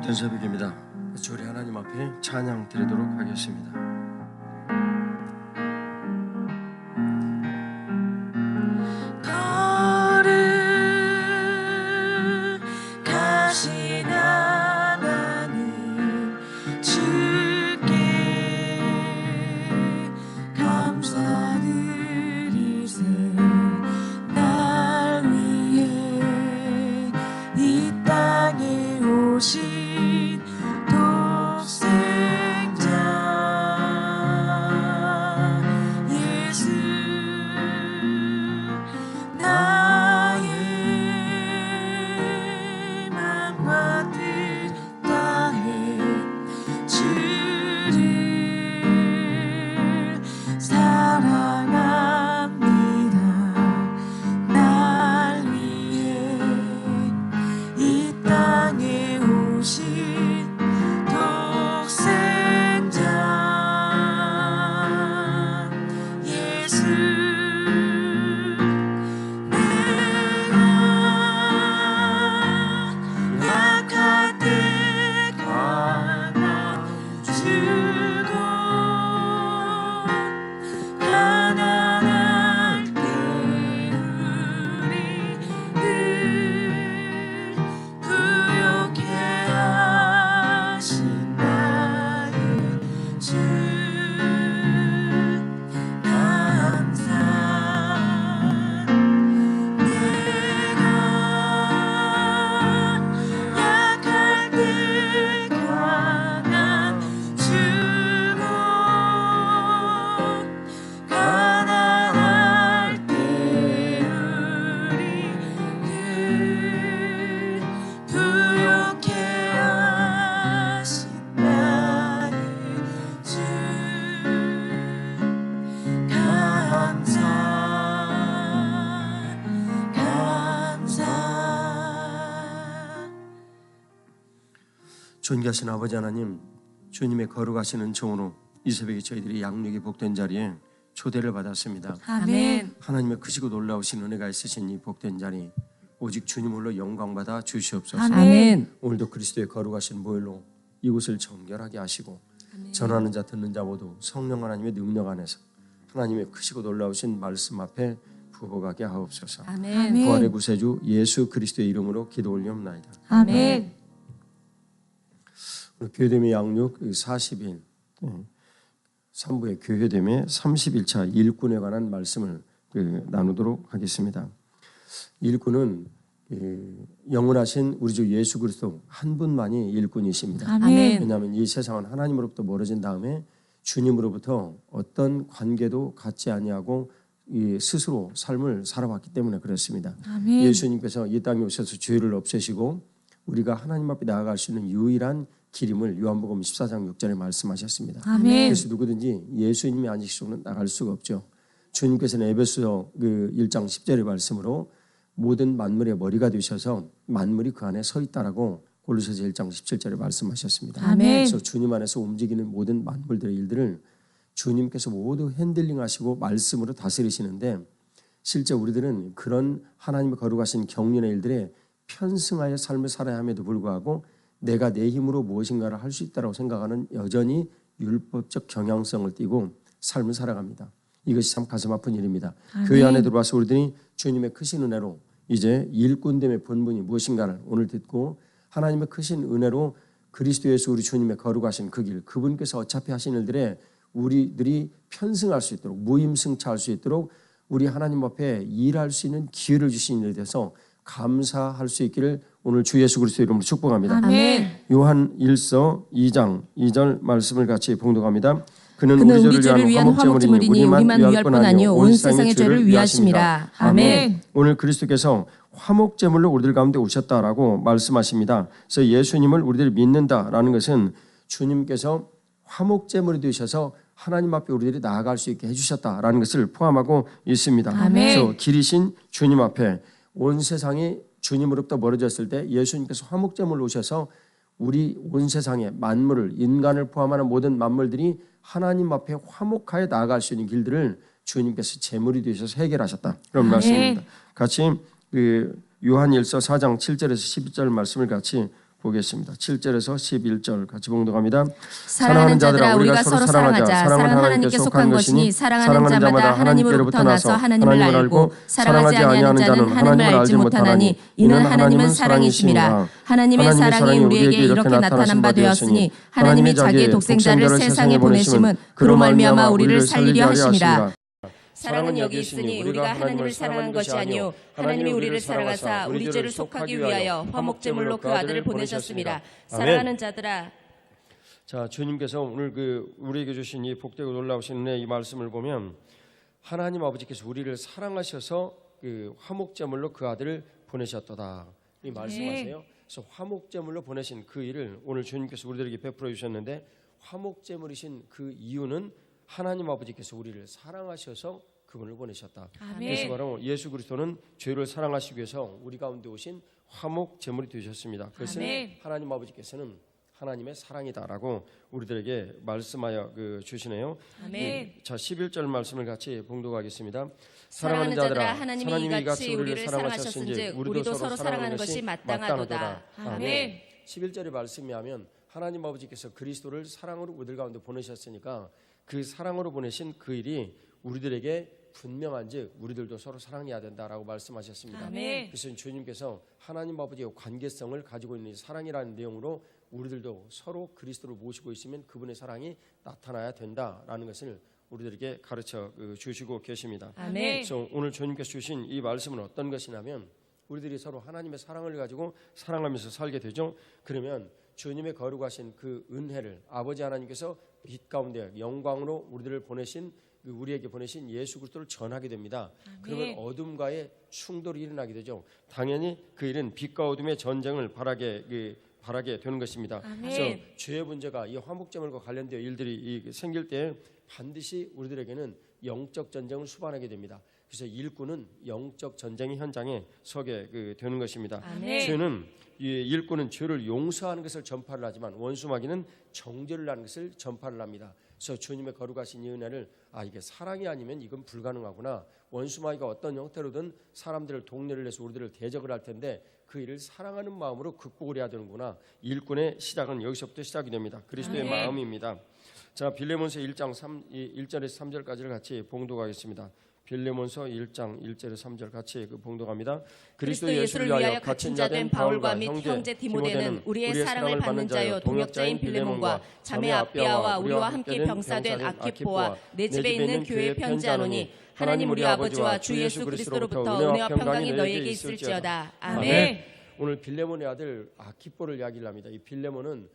복된 새벽입니다. 우리 하나님 앞에 찬양 드리도록 하겠습니다. 걸음가신 하나님 주께 감사드리세. 날 위해 이 땅에 오신 존귀하신 아버지 하나님, 주님의 거룩하시는 종으로 이 새벽에 저희들이 양육이 복된 자리에 초대를 받았습니다. 아멘. 하나님의 크시고 놀라우신 은혜가 있으신 이 복된 자리, 오직 주님 홀로 영광받아 주시옵소서. 아멘. 오늘도 그리스도의 거룩하신 보혈로 이곳을 정결하게 하시고 아멘. 전하는 자 듣는 자 모두 성령 하나님의 능력 안에서 하나님의 크시고 놀라우신 말씀 앞에 부복하게 하옵소서. 아멘. 부활의 구세주 예수 그리스도의 이름으로 기도 올리옵나이다. 아멘. 교회됨의 양육 40일 3부의 교회됨의 31차 일꾼에 관한 말씀을 나누도록 하겠습니다. 일꾼은 영원하신 우리 주 예수 그리스도 한 분만이 일꾼이십니다. 아멘. 왜냐하면 이 세상은 하나님으로부터 멀어진 다음에 주님으로부터 어떤 관계도 갖지 아니하고 스스로 삶을 살아왔기 때문에 그렇습니다. 아멘. 예수님께서 이 땅에 오셔서 죄를 없애시고 우리가 하나님 앞에 나아갈 수 있는 유일한 길임을 요한복음 14장 6절에 말씀하셨습니다. 아멘. 그래서 누구든지 예수님이 아니시고는 나갈 수가 없죠. 주님께서는 에베소서 1장 10절의 말씀으로 모든 만물의 머리가 되셔서 만물이 그 안에 서 있다라고 골로새서 1장 17절에 말씀하셨습니다. 아멘. 그래서 주님 안에서 움직이는 모든 만물들의 일들을 주님께서 모두 핸들링하시고 말씀으로 다스리시는데 실제 우리들은 그런 하나님의 거룩하신 경륜의 일들에 편승하여 삶을 살아야 함에도 불구하고 내가 내 힘으로 무엇인가를 할 수 있다고 생각하는 여전히 율법적 경향성을 띠고 삶을 살아갑니다. 이것이 참 가슴 아픈 일입니다. 아멘. 교회 안에 들어와서 우리들이 주님의 크신 은혜로 이제 일꾼됨의 본분이 무엇인가를 오늘 듣고 하나님의 크신 은혜로 그리스도 예수 우리 주님의 거룩하신 그 길, 그분께서 어차피 하신 일들에 우리들이 편승할 수 있도록 무임승차할 수 있도록 우리 하나님 앞에 일할 수 있는 기회를 주신 일에 대해서 감사할 수 있기를 오늘 주 예수 그리스도 이름으로 축복합니다. 아멘. 요한 1서 2장 2절 말씀을 같이 봉독합니다. 그는 우리 죄를 위한 화목제물이니 우리만 위할 뿐 아니요 온 세상의 죄를 위하심이라. 아멘. 오늘 그리스도께서 화목제물로 우리들 가운데 오셨다라고 말씀하십니다. 그래서 예수님을 우리들이 믿는다라는 것은 주님께서 화목제물이 되셔서 하나님 앞에 우리들이 나아갈 수 있게 해주셨다라는 것을 포함하고 있습니다. 아멘. 그래서 길이신 주님 앞에 온 세상이 주님으로부터 멀어졌을 때 예수님께서 화목제물로 오셔서 우리 온 세상의 만물을 인간을 포함하는 모든 만물들이 하나님 앞에 화목하여 나아갈 수 있는 길들을 주님께서 제물이 되셔서 해결하셨다. 그런 말씀입니다. 같이 요한 1서 4장 7절에서 12절 말씀을 같이 보겠습니다. 7절에서 11절 같이 봉독합니다. 사랑하는 자들아 우리가 서로 사랑하자. 사랑은 하나님께 속한 것이니 사랑하는 자마다 하나님으로부터 나서 하나님을 알고 사랑하지 아니하는 자는 하나님을 알지 못하나니 이는 하나님은 사랑이심이라. 하나님의 사랑이 우리에게 이렇게 나타난 바 되었으니 하나님이 자기의 독생자를 세상에 보내심은 그로 말미암아 우리를 살리려 하심이라. 사랑은 여기 있으니 우리가 하나님을 사랑한 것이 아니요 하나님이 우리를 사랑하사 우리 죄를 속하기 위하여 화목제물로 그 아들을 보내셨습니다. 사랑하는 자들아. 자, 주님께서 오늘 우리에게 주신 이 복되고 놀라우신 이 말씀을 보면 하나님 아버지께서 우리를 사랑하셔서 화목제물로 그 아들을 보내셨도다 이 말씀하세요. 그래서 화목제물로 보내신 그 일을 오늘 주님께서 우리들에게 베풀어 주셨는데 화목제물이신 그 이유는 하나님 아버지께서 우리를 사랑하셔서 그분을 보내셨다. 아멘. 그래서 바로 예수 그리스도는 죄를 사랑하시기 위해서 우리 가운데 오신 화목 제물이 되셨습니다. 그것은 아멘. 하나님 아버지께서는 하나님의 사랑이다라고 우리들에게 말씀하여 주시네요. 아멘. 자, 11절 말씀을 같이 봉독하겠습니다. 사랑하는 자들아 하나님이 이같이 우리를 사랑하셨은즉 우리도 서로 사랑하는 것이 마땅하도다. 아멘. 11절의 말씀이 하면 하나님 아버지께서 그리스도를 사랑으로 우리들 가운데 보내셨으니까 그 사랑으로 보내신 그 일이 우리들에게 분명한즉 우리들도 서로 사랑해야 된다라고 말씀하셨습니다. 아멘. 그래서 주님께서 하나님 아버지의 관계성을 가지고 있는 사랑이라는 내용으로 우리들도 서로 그리스도를 모시고 있으면 그분의 사랑이 나타나야 된다라는 것을 우리들에게 가르쳐 주시고 계십니다. 아멘. 그래서 오늘 주님께서 주신 이 말씀은 어떤 것이냐면 우리들이 서로 하나님의 사랑을 가지고 사랑하면서 살게 되죠. 그러면 주님의 거룩하신 그 은혜를 아버지 하나님께서 빛 가운데 영광으로 우리들을 보내신 우리에게 보내신 예수 그리스도를 전하게 됩니다. 아멘. 그러면 어둠과의 충돌이 일어나게 되죠. 당연히 그 일은 빛과 어둠의 전쟁을 바라게 되는 것입니다. 아멘. 그래서 죄의 문제가 이 화목제물과 관련되어 일들이 생길 때 반드시 우리들에게는 영적 전쟁을 수반하게 됩니다. 그래서 일꾼은 영적 전쟁의 현장에 서게 되는 것입니다. 아멘. 죄는 일꾼은 죄를 용서하는 것을 전파를 하지만 원수마귀는 정죄를 하는 것을 전파를 합니다. 그래서 주님의 거룩하신 이 은혜를 이게 사랑이 아니면 이건 불가능하구나. 원수마귀가 어떤 형태로든 사람들을 동료를 해서 우리들을 대적을 할 텐데 그 일을 사랑하는 마음으로 극복을 해야 되는구나. 일꾼의 시작은 여기서부터 시작이 됩니다. 그리스도의 아멘. 마음입니다. 자, 빌레몬서 1장 1절에서 3절까지를 같이 봉독하겠습니다. 빌레몬서 1장 1절에서 3절 같이 봉독합니다. 그리스도 예수를 위하여 갇힌 자 된 바울과 및 형제 디모데는 우리의 사랑을 받는 자요 동역자인 빌레몬과 자매 아비아와 우리와 함께 병사된 아키포와 내 집에 있는 교회에 편지하노니 하나님 우리 아버지와 주 예수 그리스도로부터 은혜와 평강이 너희에게 있을지어다. 아멘. 오늘 빌레몬의 아들 아키포를 이야기를 합니다. 이 빌레몬은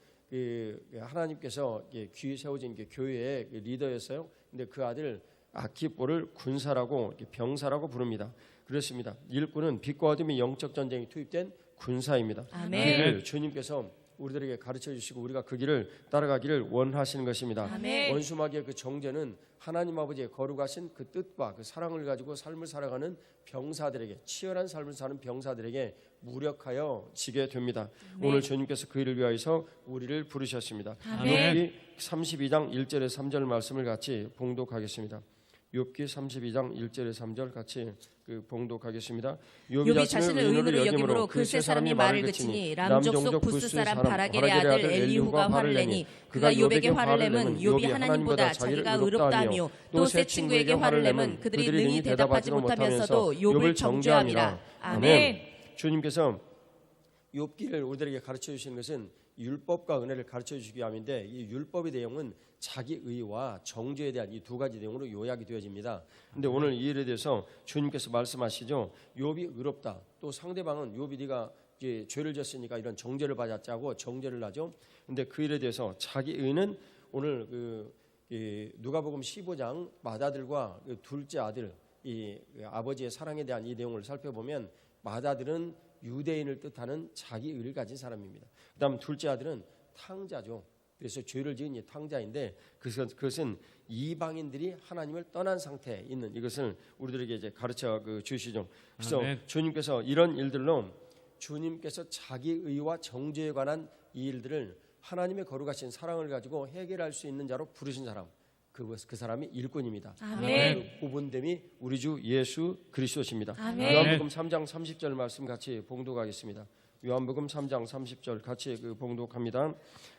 하나님께서 귀에 세워진 교회의 리더였어요. 근데 그 아들 아키포를 군사라고 병사라고 부릅니다. 그렇습니다. 일꾼은 빛과 어둠의 영적 전쟁이 투입된 군사입니다. 아멘. 그 길을 주님께서 우리들에게 가르쳐 주시고 우리가 그 길을 따라가기를 원하시는 것입니다. 아멘. 원수마귀의 그 정죄는 하나님 아버지의 거룩하신 그 뜻과 그 사랑을 가지고 삶을 살아가는 병사들에게 치열한 삶을 사는 병사들에게 무력하여 지게 됩니다. 아멘. 오늘 주님께서 그 일을 위하여서 우리를 부르셨습니다. 아멘. 욥기 32장 1절에 3절 말씀을 같이 봉독하겠습니다. 욥기 32장 1절에 3절 같이 봉독하겠습니다. 욥이 자신을 의인으로 여김으로 그 세 사람이 말을 그치니 람 족속 부스 사람 바라겔의 아들 엘리후가 화를 내니 그가 욥에게 화를 내면 욥이 하나님보다 자기가 의롭다 하며 또 세 친구에게 화를 내면 그들이 능히 대답하지 못하면서도 욥을 정죄함이라. 아멘. 주님께서 욥기를 우리들에게 가르쳐 주시는 것은 율법과 은혜를 가르쳐 주시기 위함인데 이 율법의 내용은 자기 의와 정죄에 대한 이 두 가지 내용으로 요약이 되어집니다. 그런데 오늘 이 일에 대해서 주님께서 말씀하시죠. 욥이 의롭다. 또 상대방은 욥이 네가 이제 죄를 졌으니까 이런 정죄를 받았자고 정죄를 하죠. 그런데 그 일에 대해서 자기 의는 오늘 누가복음 15장 맏아들과 둘째 아들 이 아버지의 사랑에 대한 이 내용을 살펴보면 맏아들은 유대인을 뜻하는 자기 의를 가진 사람입니다. 그다음 둘째 아들은 탕자죠. 그래서 죄를 지은 이 탕자인데 그것은 이방인들이 하나님을 떠난 상태에 있는 이것을 우리들에게 이제 가르쳐 주시죠. 그래서 아멘. 주님께서 이런 일들로 주님께서 자기 의와 정죄에 관한 이 일들을 하나님의 거룩하신 사랑을 가지고 해결할 수 있는 자로 부르신 사람. 그 사람이 일꾼입니다. 아멘. 그 뽑은됨이 우리 주 예수 그리스도십니다. 아멘. 요한복음 3장 30절 말씀 같이 봉독하겠습니다. 요한복음 3장 30절 같이 봉독합니다.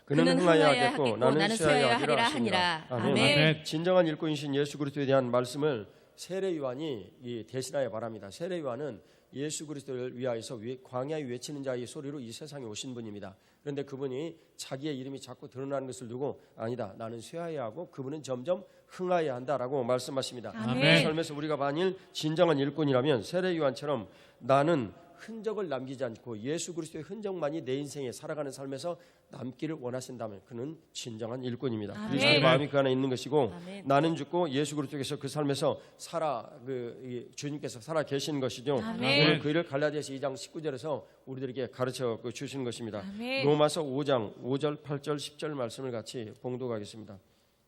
그는 흥하여야 하겠고 나는 쇠하여야 하리라 하니라. 아멘. 진정한 일꾼이신 예수 그리스도에 대한 말씀을 세례 요한이 대신하여 말합니다. 세례 요한은 예수 그리스도를 위하여서 광야에 외치는 자의 소리로 이 세상에 오신 분입니다. 그런데 그분이 자기의 이름이 자꾸 드러나는 것을 두고 아니다, 나는 쇠하여야 하고 그분은 점점 흥하여야 한다라고 말씀하십니다. 이 삶에서 우리가 만일 진정한 일꾼이라면 세례 요한처럼 나는 흔적을 남기지 않고 예수 그리스도의 흔적만이 내 인생에 살아가는 삶에서 남기를 원하신다면 그는 진정한 일꾼입니다. 그리스도의 마음이 그 안에 있는 것이고 나는 죽고 예수 그리스도께서 그 삶에서 주님께서 살아 계시는 것이죠. 오늘 그 일을 갈라디아서 2장 19절에서 우리들에게 가르쳐 주시는 것입니다. 로마서 5장 5절 8절 10절 말씀을 같이 봉독하겠습니다.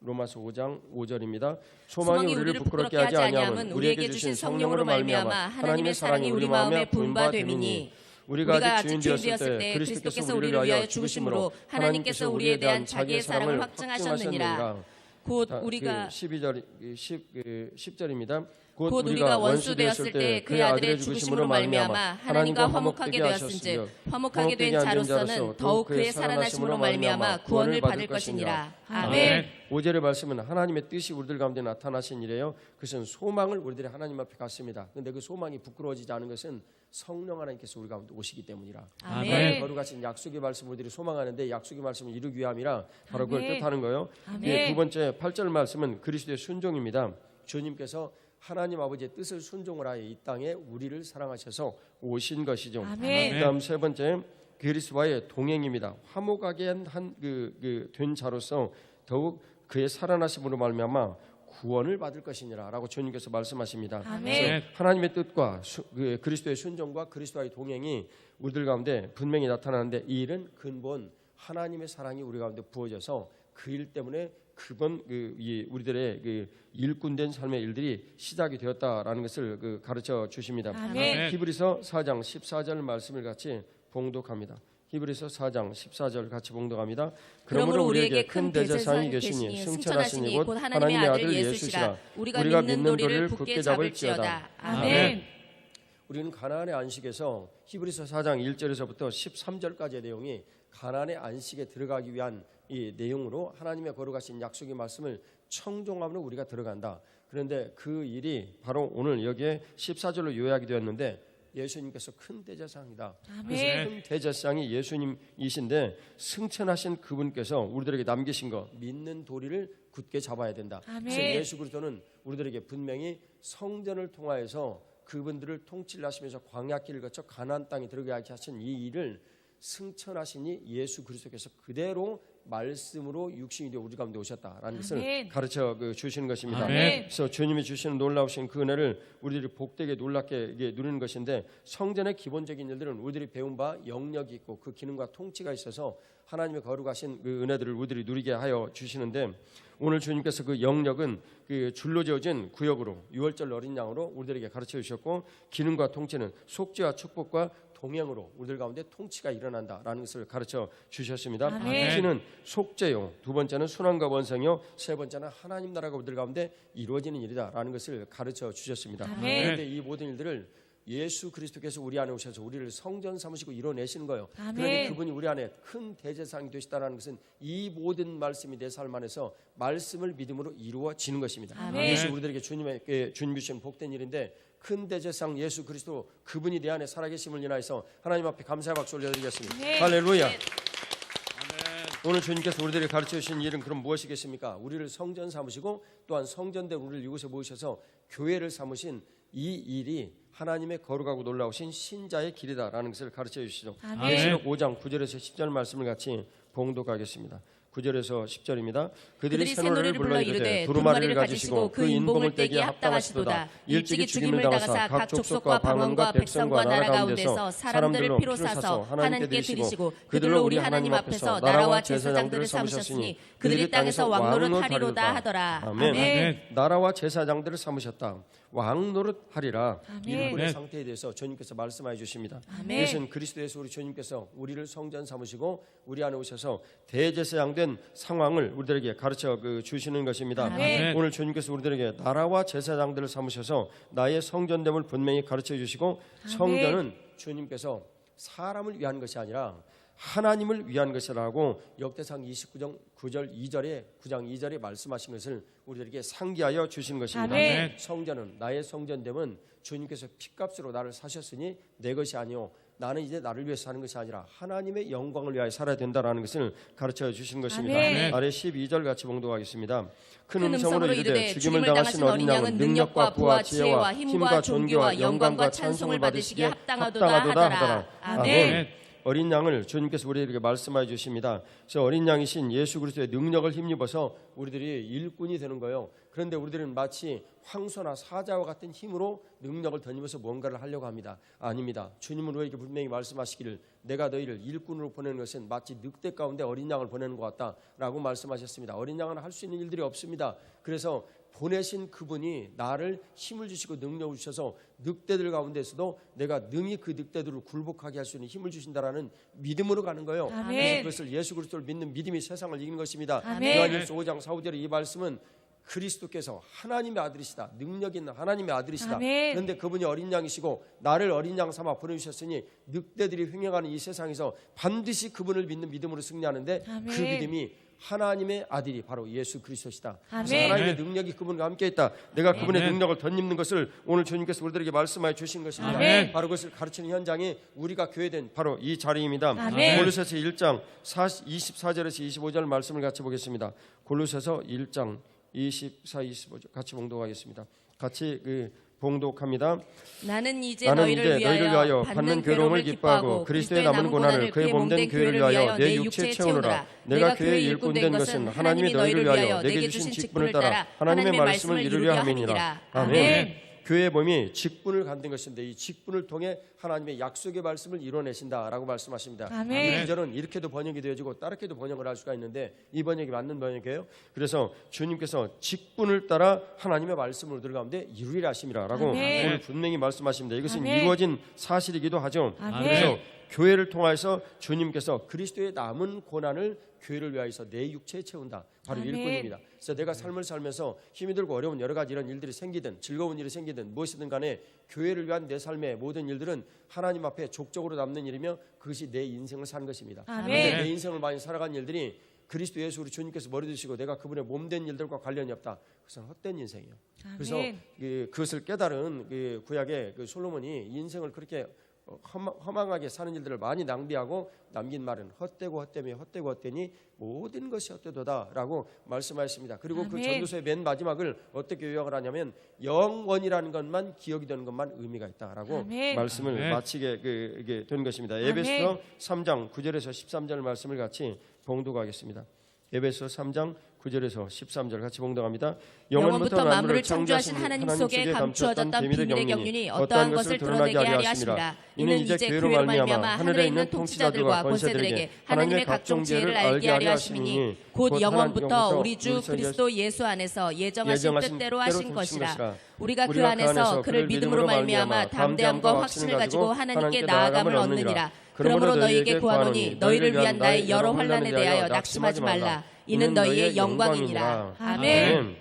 로마서 5장 5절입니다. 소망이 우리를 부끄럽게 하지 아니함은 우리에게 주신 성령으로 말미암아 하나님의 사랑이 우리 마음에 부은 바 됨이니 우리가 아직 주인 되었을 때 그리스도께서 우리를 위하여 죽으심으로 하나님께서 우리에 대한 자기의 사랑을 확증하셨느니라. 곧 우리가 10절입니다. 곧 우리가 원수 되었을 때 그의 아들의 죽으심으로 말미암아 하나님과 화목하게 되었은즉 화목하게 된 자로서는 더욱 그의 살아나심으로 말미암아 구원을 받을 것이니라. 아멘. 5절의 말씀은 하나님의 뜻이 우리들 가운데 나타나신 이래요. 그것은 소망을 우리들이 하나님 앞에 갖습니다. 그런데 그 소망이 부끄러워지지 않은 것은 성령 하나님께서 우리 가운데 오시기 때문이라. 아멘. 거룩하신 약속의 말씀 우리들이 소망하는데 약속의 말씀을 이루기 위함이라 바로 그걸 뜻하는 거예요. 두 번째 8절 말씀은 그리스도의 순종입니다. 주님께서 하나님 아버지의 뜻을 순종을 하여 이 땅에 우리를 사랑하셔서 오신 것이죠. 그다음 세 번째 그리스도와의 동행입니다. 화목하게 된 자로서 더욱 그의 살아나심으로 말미암아 구원을 받을 것이니라라고 주님께서 말씀하십니다. 그래서 하나님의 뜻과 그리스도의 순종과 그리스도와의 동행이 우리들 가운데 분명히 나타나는데 이 일은 근본 하나님의 사랑이 우리 가운데 부어져서 그 일 때문에 우리들의 일꾼된 삶의 일들이 시작이 되었다라는 것을 가르쳐 주십니다. 히브리서 4장 14절 말씀을 같이 봉독합니다. 히브리서 4장 14절 같이 봉독합니다. 그러므로 우리에게 큰 대제사장이 계시니 승천하시니 곧 하나님의 아들 예수시라. 우리가 믿는 도리를 굳게 잡을지어다. 아멘. 우리는 가나안의 안식에서 히브리서 4장 1절에서부터 13절까지의 내용이 가나안의 안식에 들어가기 위한 이 내용으로 하나님의 거룩하신 약속의 말씀을 청종함으로 우리가 들어간다. 그런데 그 일이 바로 오늘 여기에 14절로 요약이 되었는데 예수님께서 큰 대제사장이다. 그래서 큰 대제사장이 예수님이신데 승천하신 그분께서 우리들에게 남기신 거 믿는 도리를 굳게 잡아야 된다. 그래서 예수 그리스도는 우리들에게 분명히 성전을 통하여서 그분들을 통치를 하시면서 광야길을 거쳐 가나안 땅에 들어가게 하신 이 일을 승천하시니 예수 그리스도께서 그대로 말씀으로 육신이 되어 우리 가운데 오셨다라는 것을 가르쳐 주시는 것입니다. 그래서 주님이 주시는 놀라우신 그 은혜를 우리들이 복되게 놀랍게 누리는 것인데 성전의 기본적인 일들은 우리들이 배운 바 영역이 있고 그 기능과 통치가 있어서 하나님의 거룩하신 그 은혜들을 우리들이 누리게 하여 주시는데 오늘 주님께서 그 영역은 그 줄로 지어진 구역으로 유월절 어린 양으로 우리들에게 가르쳐 주셨고 기능과 통치는 속죄와 축복과 동행으로 우리들 가운데 통치가 일어난다라는 것을 가르쳐 주셨습니다. 통치는 속죄요, 두 번째는 순환과 번성이요, 세 번째는 하나님 나라가 우리들 가운데 이루어지는 일이다라는 것을 가르쳐 주셨습니다. 그런데 이 모든 일들을 예수 그리스도께서 우리 안에 오셔서 우리를 성전 삼으시고 이뤄내시는 거예요. 그런데 그분이 우리 안에 큰 대제사장이 되시다는 것은 이 모든 말씀이 내 삶 안에서 말씀을 믿음으로 이루어지는 것입니다. 그래서 우리들에게 주님께 주님 주신 복된 일인데 큰 대제사장 예수 그리스도 그분이 내 안에 살아계심을 인하여서 하나님 앞에 감사의 박수 올려드리겠습니다. 할렐루야. 오늘 주님께서 우리들에게 가르쳐 주신 일은 그럼 무엇이겠습니까? 우리를 성전 삼으시고 또한 성전된 우리를 이곳에 모으셔서 교회를 삼으신 이 일이 하나님의 거룩하고 놀라우신 신자의 길이다라는 것을 가르쳐 주시죠. 계시록 5장 9절에서 10절 말씀을 같이 봉독하겠습니다. 9절에서 10절입니다. 그들이 새 노래를 불러 이르되 두루마리를 가지시고 그 인봉을 떼기에 합당하시도다. 일찍이 죽임을 당하사 각 족속과 방언과 백성과 나라 가운데서 사람들을 피로 사서 하나님께 드리시고 그들로 우리 하나님 앞에서 나라와 제사장들을 삼으셨으니 그들이 땅에서 왕노릇 하리로다 하더라. 아멘. 나라와 제사장들을 삼으셨다. 왕노릇 하리라. 일꾼의 상태에 대해서 주님께서 말씀해 주십니다. 이것은 그리스도에서 우리 주님께서 우리를 성전 삼으시고 우리 안에 오셔서 대제사장 된 상황을 우리들에게 가르쳐 주시는 것입니다. 오늘 주님께서 우리들에게 나라와 제사장들을 삼으셔서 나의 성전됨을 분명히 가르쳐 주시고 성전은 주님께서 사람을 위한 것이 아니라 하나님을 위한 것이라고 역대상 29장 9절 2절에 말씀하신 것을 우리들에게 상기하여 주신 것입니다. 아멘. 성전은 나의 성전됨은 주님께서 핏값으로 나를 사셨으니 내 것이 아니요 나는 이제 나를 위해서 사는 것이 아니라 하나님의 영광을 위하여 살아야 된다라는 것을 가르쳐 주신 것입니다. 아멘. 아래 12절 같이 봉독하겠습니다. 큰 큰 음성으로 이르되 죽임을 당하신 어린 양은 능력과 부와 지혜와 힘과 존귀와 영광과 찬송을 받으시기에 합당하도다 하더라. 아멘. 어린 양을 주님께서 우리에게 말씀해 주십니다. 그래서 어린 양이신 예수 그리스도의 능력을 힘입어서 우리들이 일꾼이 되는 거예요. 그런데 우리들은 마치 황소나 사자와 같은 힘으로 능력을 덧입어서 뭔가를 하려고 합니다. 아닙니다. 주님은 우리에게 분명히 말씀하시기를 내가 너희를 일꾼으로 보내는 것은 마치 늑대 가운데 어린 양을 보내는 것 같다라고 말씀하셨습니다. 어린 양은 할 수 있는 일들이 없습니다. 그래서 보내신 그분이 나를 힘을 주시고 능력을 주셔서 늑대들 가운데서도 내가 능히 그 늑대들을 굴복하게 할 수 있는 힘을 주신다라는 믿음으로 가는 거예요. 아멘. 그래서 그것을 예수 그리스도를 믿는 믿음이 세상을 이기는 것입니다. 아멘. 요한일서 5장 4, 5절의 이 말씀은 그리스도께서 하나님의 아들이시다. 능력 있는 하나님의 아들이시다. 아멘. 그런데 그분이 어린 양이시고 나를 어린 양 삼아 보내주셨으니 늑대들이 횡행하는 이 세상에서 반드시 그분을 믿는 믿음으로 승리하는데 아멘. 그 믿음이 하나님의 아들이 바로 예수 그리스도시다. 그래서 아멘. 하나님의 능력이 그분과 함께 있다. 내가 그분의 능력을 덧입는 것을 오늘 주님께서 우리들에게 말씀하여 주신 것입니다. 아멘. 바로 그것을 가르치는 현장이 우리가 교회된 바로 이 자리입니다. 아멘. 골로새서 1장 24절에서 25절 말씀을 같이 보겠습니다. 골로새서 1장 24, 25절 같이 봉독하겠습니다. 같이 봉독합니다. 나는 이제 너희를 위하여 받는 괴로움을 기뻐하고 그리스도의 남은 고난을 그의 몸된 교회를 위하여 내 육체에 채우노라. 내가 교회의 일꾼 된 것은 하나님이 너희를 위하여 내게 주신 직분을 따라 하나님의 말씀을 이루려 함이니라. 아멘. 교회의 몸이 직분을 갖는 것인데 이 직분을 통해 하나님의 약속의 말씀을 이뤄내신다라고 말씀하십니다. 아멘. 이 구절은 이렇게도 번역이 되어지고 다르게도 번역을 할 수가 있는데 이 번역이 맞는 번역이에요. 그래서 주님께서 직분을 따라 하나님의 말씀을 우리들 가운데 이루리라 하심이라라고 아멘. 오늘 분명히 말씀하십니다. 이것은 아멘. 이루어진 사실이기도 하죠. 아멘. 그래서 교회를 통해서 주님께서 그리스도의 남은 고난을 교회를 위하여서 내 육체에 채운다. 바로 아멘. 일꾼입니다. 그래서 내가 삶을 살면서 힘이 들고 어려운 여러 가지 이런 일들이 생기든 즐거운 일이 생기든 무엇이든 간에 교회를 위한 내 삶의 모든 일들은 하나님 앞에 족적으로 남는 일이며 그것이 내 인생을 사는 것입니다. 아멘. 그런데 내 인생을 많이 살아간 일들이 그리스도 예수 우리 주님께서 머리 드시고 내가 그분의 몸된 일들과 관련이 없다. 그것은 헛된 인생이에요. 그래서 그것을 깨달은 구약의 솔로몬이 인생을 그렇게 허망하게 사는 일들을 많이 낭비하고 남긴 말은 헛되고 헛되며 헛되고 헛되니 모든 것이 헛되도다라고 말씀하셨습니다. 그리고 그 전도서의 맨 마지막을 어떻게 요약을 하냐면 영원이라는 것만 기억이 되는 것만 의미가 있다라고 아멘. 말씀을 마치게 된 것입니다. 에베소 3장 9절에서 13절 말씀을 같이 봉독하겠습니다. 에베소 3장 9절에서 13절 같이 봉독합니다. 영원부터 만물을 창조하신 하나님 속에 감추어졌던 비밀의 경륜이 어떠한 것을 드러내게 하려 하십니다. 이는 이제 교회로 말미암아 하늘에 있는 통치자들과 권세들에게 하나님의 각종 지혜를 알게 하려 하심이니 곧 영원부터 우리 주 그리스도 예수 안에서 예정하신 뜻대로 하신 것이라. 우리가 그 안에서 그를 믿음으로 말미암아 담대함과 확신을 가지고 하나님께 나아감을 얻느니라. 그러므로 너희에게 구하노니 너희를 위한 나의 여러 환난에 대하여 낙심하지 말라. 이는 너희의 영광이니라. 아멘.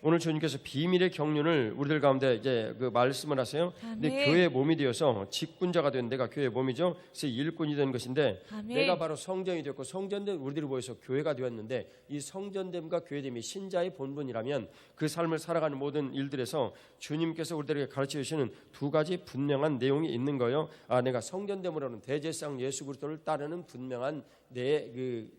오늘 주님께서 비밀의 경륜을 우리들 가운데 이제 말씀을 하세요. 근데 교회의 몸이 되어서 직분자가 된 내가 교회의 몸이죠. 그래서 일꾼이 된 것인데 내가 바로 성전이 되었고 성전된 우리들을 모여서 교회가 되었는데 이 성전됨과 교회됨이 신자의 본분이라면 그 삶을 살아가는 모든 일들에서 주님께서 우리들에게 가르쳐 주시는 두 가지 분명한 내용이 있는 거예요. 내가 성전됨으로는 대제사장 예수 그리스도를 따르는 분명한 내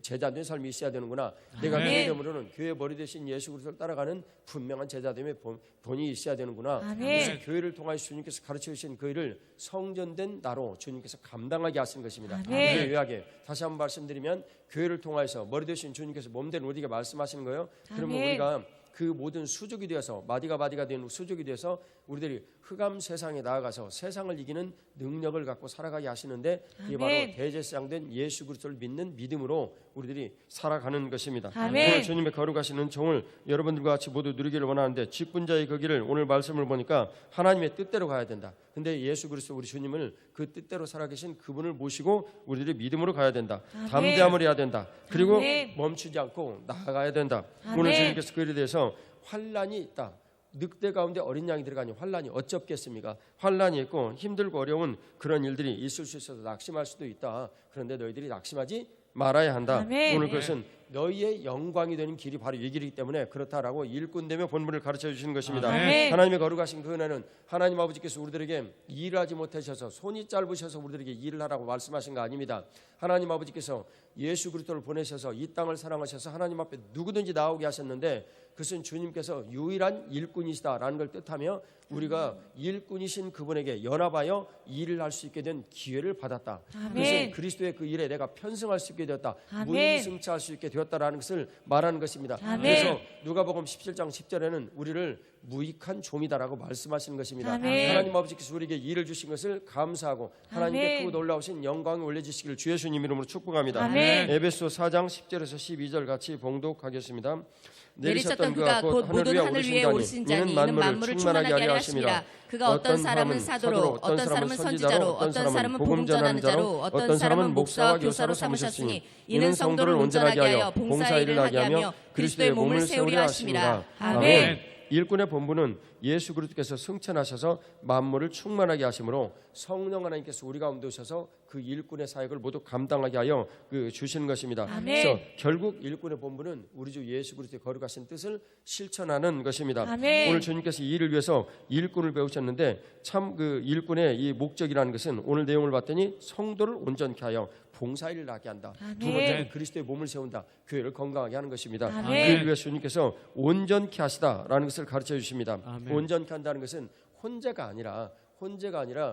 제자된 삶이 있어야 되는구나. 내가 교회됨으로는 교회 머리 대신 예수 그리스도를 따라가는 분명한 제자됨의 본이 있어야 되는구나. 그래서 교회를 통하여 주님께서 가르쳐 주신 그 일을 성전된 나로 주님께서 감당하게 하신 것입니다. 요약에 다시 한번 말씀드리면 교회를 통하여서 머리 대신 주님께서 몸된 우리에게 말씀하시는 거예요. 그러면 우리가 그 모든 수족이 되어서 마디가 된 수족이 되어서 우리들이 흑암 세상에 나아가서 세상을 이기는 능력을 갖고 살아가게 하시는데 이게 바로 대제사장된 예수 그리스도를 믿는 믿음으로 우리들이 살아가는 것입니다. 오늘 주님의 거룩하신 은총을 여러분들과 같이 모두 누리기를 원하는데 직분자의 그 길을 오늘 말씀을 보니까 하나님의 뜻대로 가야 된다. 근데 예수 그리스도 우리 주님을 그 뜻대로 살아계신 그분을 모시고 우리들이 믿음으로 가야 된다. 담대함을 해야 된다. 그리고 멈추지 않고 나아가야 된다. 오늘 주님께서 그 일에 대해서 환난이 있다. 늑대 가운데 어린 양이 들어가니 환란이 어쩌겠습니까? 환란이 있고 힘들고 어려운 그런 일들이 있을 수 있어서 낙심할 수도 있다. 그런데 너희들이 낙심하지 말아야 한다. 아멘. 오늘 그것은 너희의 영광이 되는 길이 바로 이 길이기 때문에 그렇다라고 일꾼되며 본분을 가르쳐 주시는 것입니다. 아멘. 하나님의 거룩하신 그 은혜는 하나님 아버지께서 우리들에게 일하지 못하셔서 손이 짧으셔서 우리들에게 일을 하라고 말씀하신 거 아닙니다. 하나님 아버지께서 예수 그리스도를 보내셔서 이 땅을 사랑하셔서 하나님 앞에 누구든지 나오게 하셨는데 그것은 주님께서 유일한 일꾼이시다라는 걸 뜻하며 우리가 일꾼이신 그분에게 연합하여 일을 할 수 있게 된 기회를 받았다. 그것은 그리스도의 그 일에 내가 편승할 수 있게 되었다. 무임승차할 수 있게 되었다라는 것을 말하는 것입니다. 그래서 누가복음 17장 10절에는 우리를 무익한 종이다라고 말씀하시는 것입니다. 하나님 아버지께서 우리에게 일을 주신 것을 감사하고 하나님께 그 놀라우신 영광을 올려주시기를 주 예수님 이름으로 축복합니다. 에베소 4장 10절에서 12절 같이 봉독하겠습니다. 내리셨던 그가 곧 모든 하늘 위에 오르신 자니 이는 만물을 충만하게 하려 하심이라. 그가 어떤 사람은 사도로, 어떤 사람은 선지자로, 어떤 사람은 복음 전하는 자로, 어떤 사람은 목사와 교사로 삼으셨으니 이는 성도를 온전하게 하여 봉사 일을 하게 하며 그리스도의 몸을 세우려 하심이라. 아멘. 일꾼의 본분은 예수 그리스도께서 승천하셔서 만물을 충만하게 하심으로 성령 하나님께서 우리 가운데 오셔서 그 일꾼의 사역을 모두 감당하게 하여 주시는 것입니다. 그래서 결국 일꾼의 본분은 우리 주 예수 그리스도의 거룩하신 뜻을 실천하는 것입니다. 오늘 주님께서 이 일을 위해서 일꾼을 배우셨는데 참 그 일꾼의 이 목적이라는 것은 오늘 내용을 봤더니 성도를 온전케 하여 봉사일을 하게 한다. 두 번째는 그리스도의 몸을 세운다. 교회를 건강하게 하는 것입니다. 그 일을 위해서 주님께서 온전케 하시다라는 것을 가르쳐 주십니다. 온전케 한다는 것은 혼자가 아니라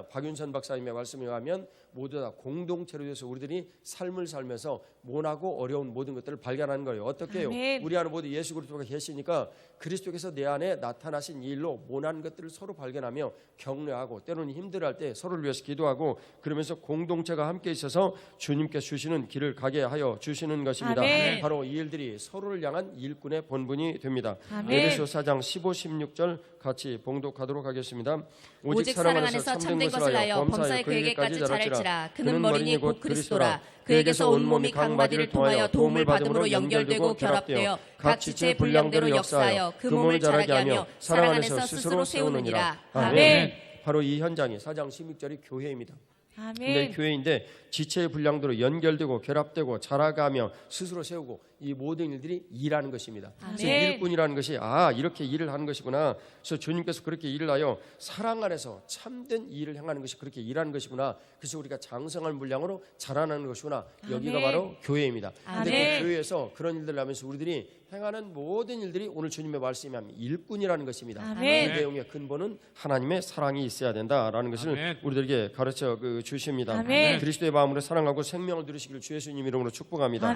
박윤선 박사님의 말씀에 의하면 모두 다 공동체로 돼서 우리들이 삶을 살면서 모나고 어려운 모든 것들을 발견하는 거예요. 어떻게 해요? 우리 안에 모두 예수 그리스도가 계시니까 그리스도께서 내 안에 나타나신 이 일로 모난 것들을 서로 발견하며 격려하고 때로는 힘들어할 때 서로를 위해서 기도하고 그러면서 공동체가 함께 있어서 주님께 주시는 길을 가게 하여 주시는 것입니다. 바로 이 일들이 서로를 향한 일꾼의 본분이 됩니다. 에베소 4장 15, 16절 같이 봉독하도록 하겠습니다. 오직 사랑 안에서 참된 것을 하여 범사의 그에게까지 자랄지라. 그는 머리니 곧 그리스도라. 그에게서 온 몸이 각 마디를 통하여 도움을 받음으로 연결되고 결합되어 각 지체의 분량대로 역사하여 그 몸을 자라게 하며 사랑 안에서 스스로 세우느니라. 아멘. 바로 이 현장이 4장 16절이 교회입니다. 근데 교회인데 지체의 분량대로 연결되고 결합되고 자라가며 스스로 세우고 이 모든 일들이 일하는 것입니다. 그래서 일꾼이라는 것이 이렇게 일을 하는 것이구나. 그래서 주님께서 그렇게 일을 하여 사랑 안에서 참된 일을 행하는 것이 그렇게 일하는 것이구나. 그래서 우리가 장성할 물량으로 자라나는 것이구나. 여기가 바로 교회입니다. 그런데 그 교회에서 그런 일들을 하면서 우리들이 행하는 모든 일들이 오늘 주님의 말씀이 하면 일꾼이라는 것입니다. 그 내용의 근본은 하나님의 사랑이 있어야 된다라는 것을 우리들에게 가르쳐 주십니다. 그리스도의 마음으로 사랑하고 생명을 누리시기를 주 예수님 이름으로 축복합니다.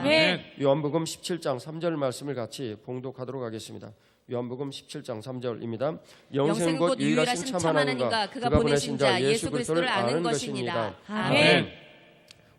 요한복음 17장 3절 말씀을 같이 봉독하도록 하겠습니다. 요한복음 17장 3절입니다. 영생 곧 유일하신 참 하나님과 그가 보내신 자 예수 그리스도를 아는 것입니다. 아멘.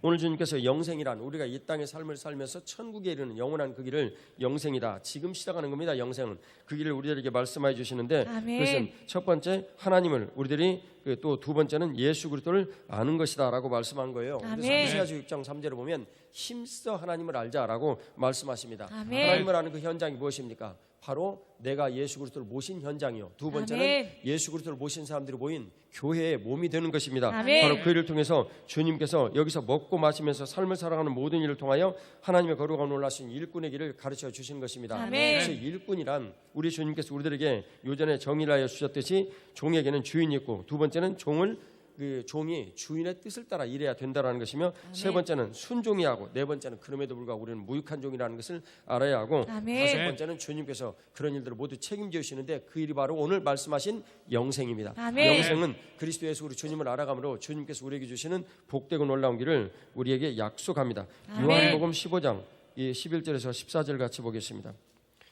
오늘 주님께서 영생이란 우리가 이 땅의 삶을 살면서 천국에 이르는 영원한 그 길을 영생이다. 지금 시작하는 겁니다. 영생은 그 길을 우리들에게 말씀해 주시는데 그것은 첫 번째 하나님을 우리들이 또 두 번째는 예수 그리스도를 아는 것이다라고 말씀한 거예요. 그래서 호세아서 6장 3절을 보면 힘써 하나님을 알자라고 말씀하십니다. 하나님을 아는 그 현장이 무엇입니까? 바로 내가 예수 그리스도를 모신 현장이요. 두 번째는 예수 그리스도를 모신 사람들이 모인 교회의 몸이 되는 것입니다. 바로 그 일을 통해서 주님께서 여기서 먹고 마시면서 삶을 살아가는 모든 일을 통하여 하나님의 거룩함을 놀라신 일꾼의 길을 가르쳐 주시는 것입니다. 그래서 일꾼이란 우리 주님께서 우리들에게 요전에 정의를 하여 주셨듯이 종에게는 주인이 있고 두 번째는 종이 주인의 뜻을 따라 일해야 된다는 것이며 세 번째는 순종이 하고 네 번째는 그럼에도 불구하고 우리는 무익한 종이라는 것을 알아야 하고 다섯 번째는 주님께서 그런 일들을 모두 책임져 주시는데 그 일이 바로 오늘 말씀하신 영생입니다. 영생은 그리스도 예수 우리 주님을 알아감으로 주님께서 우리에게 주시는 복되고 놀라운 길을 우리에게 약속합니다. 요한복음 15장 11절에서 14절 같이 보겠습니다.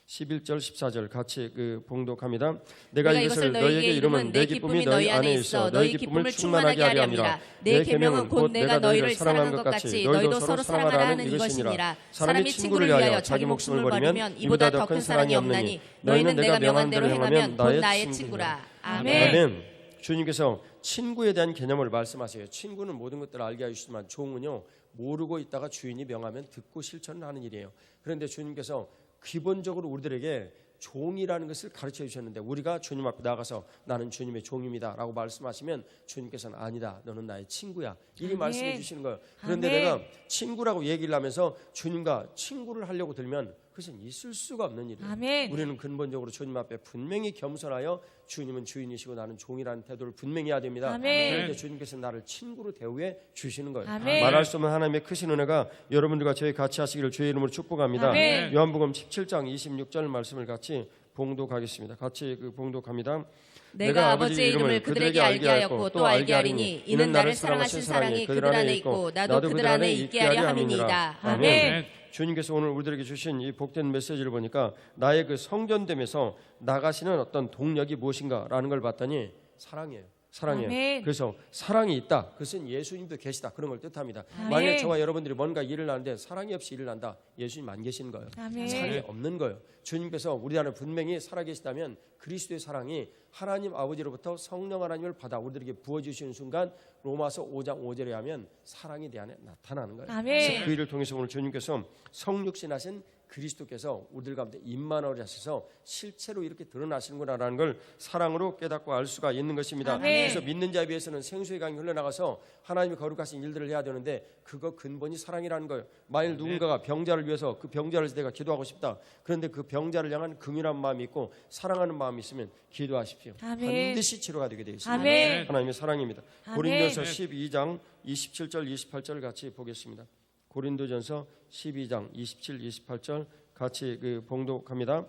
11절 14절 같이 봉독합니다. 내가 이것을 너희에게 이르면 내 기쁨이 너희 안에 있어 너희 기쁨을 충만하게 하려 함이라. 내 계명은 곧 내가 너희를 사랑한 것 같이 너희도 서로 사랑하라 하는 이것이니라. 사람이 친구를 위하여 자기 목숨을 버리면 이보다 더 큰 사랑이 없나니 너희는 내가 명한 대로 행하면 곧 나의 친구라. 아멘. 주님께서 친구에 대한 개념을 말씀하세요. 친구는 모든 것들을 알게 하시지만 종은요 모르고 있다가 주인이 명하면 듣고 실천을 하는 일이에요. 그런데 주님께서 기본적으로 우리들에게 종이라는 것을 가르쳐 주셨는데 우리가 주님 앞에 나가서 나는 주님의 종입니다 라고 말씀하시면 주님께서는 아니다, 너는 나의 친구야, 이리 말씀해 주시는 거예요. 그런데 내가 친구라고 얘기를 하면서 주님과 친구를 하려고 들면 그것은 있을 수가 없는 일이에요. 아멘. 우리는 근본적으로 주님 앞에 분명히 겸손하여 주님은 주인이시고 나는 종이라는 태도를 분명히 해야 됩니다. 아멘. 그런데 주님께서 나를 친구로 대우해 주시는 거예요. 아멘. 말할 수 없는 하나님의 크신 은혜가 여러분들과 저희 같이 하시기를 주의 이름으로 축복합니다. 아멘. 요한복음 17장 26절 말씀을 같이 봉독하겠습니다. 같이 그 봉독합니다. 내가 아버지의 이름을 그들에게 알게 하였고 또 알게 하리니 이는 나를 사랑하신 사랑이 그들 안에 있고 나도 그들 안에 있게 하려 함이니이다. 아멘. 주님께서 오늘 우리들에게 주신 이 복된 메시지를 보니까 나의 그 성전됨에서 나가시는 어떤 동력이 무엇인가라는 걸 봤더니 사랑이에요. 사랑이에요. 아멘. 그래서 사랑이 있다. 그것은 예수님도 계시다. 그런 걸 뜻합니다. 아멘. 만약에 저와 여러분들이 뭔가 일을 하는데 사랑이 없이 일을 한다. 예수님 안 계신 거예요. 아멘. 사랑이 없는 거예요. 주님께서 우리 안에 분명히 살아계시다면 그리스도의 사랑이 하나님 아버지로부터 성령 하나님을 받아 우리들에게 부어주시는 순간 로마서 5장 5절에 하면 사랑이 내 안에 나타나는 거예요. 아멘. 그래서 그 일을 통해서 오늘 주님께서 성육신하신 그리스도께서 우리들 가운데 임마누엘 하셔서 실체로 이렇게 드러나시는구나라는 걸 사랑으로 깨닫고 알 수가 있는 것입니다. 아멘. 그래서 믿는 자에 비해서는 생수의 강이 흘러나가서 하나님의 거룩하신 일들을 해야 되는데 그거 근본이 사랑이라는 거예요. 만일 누군가가 병자를 위해서 그 병자를 위해서 내가 기도하고 싶다. 그런데 그 병자를 향한 긍휼한 마음이 있고 사랑하는 마음이 있으면 기도하십시오. 아멘. 반드시 치료가 되게 되어 있습니다. 아멘. 하나님의 사랑입니다. 아멘. 고린도서 12장 27절 28절 같이 보겠습니다. 고린도전서 12장 27, 28절 같이 그 봉독합니다.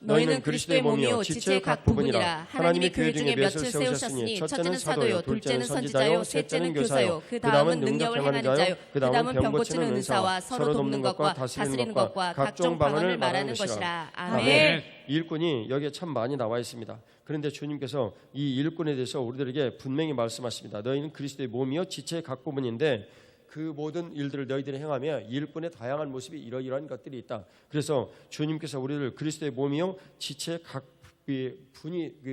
너희는 그리스도의 몸이요 지체의 각 부분이라. 하나님이 교회 중에 몇을 세우셨으니 첫째는 사도요, 둘째는 선지자요, 셋째는 교사요, 그 다음은 능력을 행하는 자요, 그 다음은 병 고치는 은사와 서로 돕는 것과 다스리는 것과 각종 방언을 말하는 것이라. 아멘. 일꾼이 여기에 참 많이 나와 있습니다. 그런데 주님께서 이 일꾼에 대해서 우리들에게 분명히 말씀하십니다. 너희는 그리스도의 몸이요 지체의 각 부분인데 그 모든 일들을 너희들이 행하며 일꾼의 다양한 모습이 이러이러한 것들이 있다. 그래서 주님께서 우리를 그리스도의 몸이요 지체의 각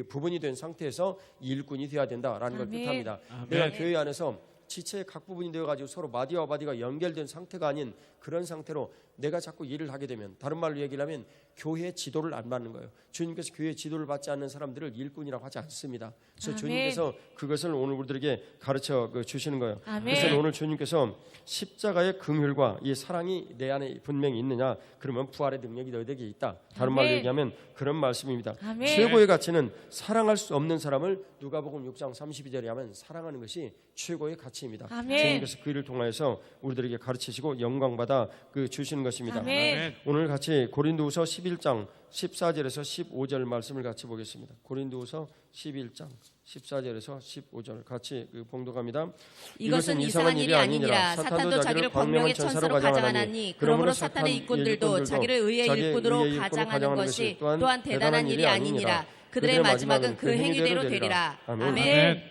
부분이 된 상태에서 일꾼이 되어야 된다라는 걸 아멘. 뜻합니다. 내가 교회 안에서 지체의 각 부분이 되어가지고 서로 마디와 마디가 연결된 상태가 아닌 그런 상태로 내가 자꾸 일을 하게 되면, 다른 말로 얘기를 하면 교회의 지도를 안 받는 거예요. 주님께서 교회의 지도를 받지 않는 사람들을 일꾼이라고 하지 않습니다. 그래서 아멘. 주님께서 그것을 오늘 우리들에게 가르쳐 주시는 거예요. 아멘. 그래서 오늘 주님께서 십자가의 긍휼과 이 사랑이 내 안에 분명히 있느냐, 그러면 부활의 능력이 너희에게 있다. 다른 말로 아멘. 얘기하면 그런 말씀입니다. 아멘. 최고의 가치는 사랑할 수 없는 사람을 누가복음 6장 32절에 하면 사랑하는 것이 최고의 가치입니다. 아멘. 주님께서 그 일을 통하여서 우리들에게 가르치시고 영광받아 주시는 것입니다. 아멘. 오늘 같이 고린도후서 11장 14절에서 15절 말씀을 같이 보겠습니다. 고린도후서 11장 14절에서 15절 같이 봉독합니다. 이것은 이상한 일이 아니니라. 사탄도 자기를 광명의 천사로 가장하나니 그러므로 사탄의 일꾼들도 자기를 의의 일꾼으로 가장하는 것이 또한 대단한 일이 아니니라. 그들의 마지막은 그 행위대로 되리라. 아멘.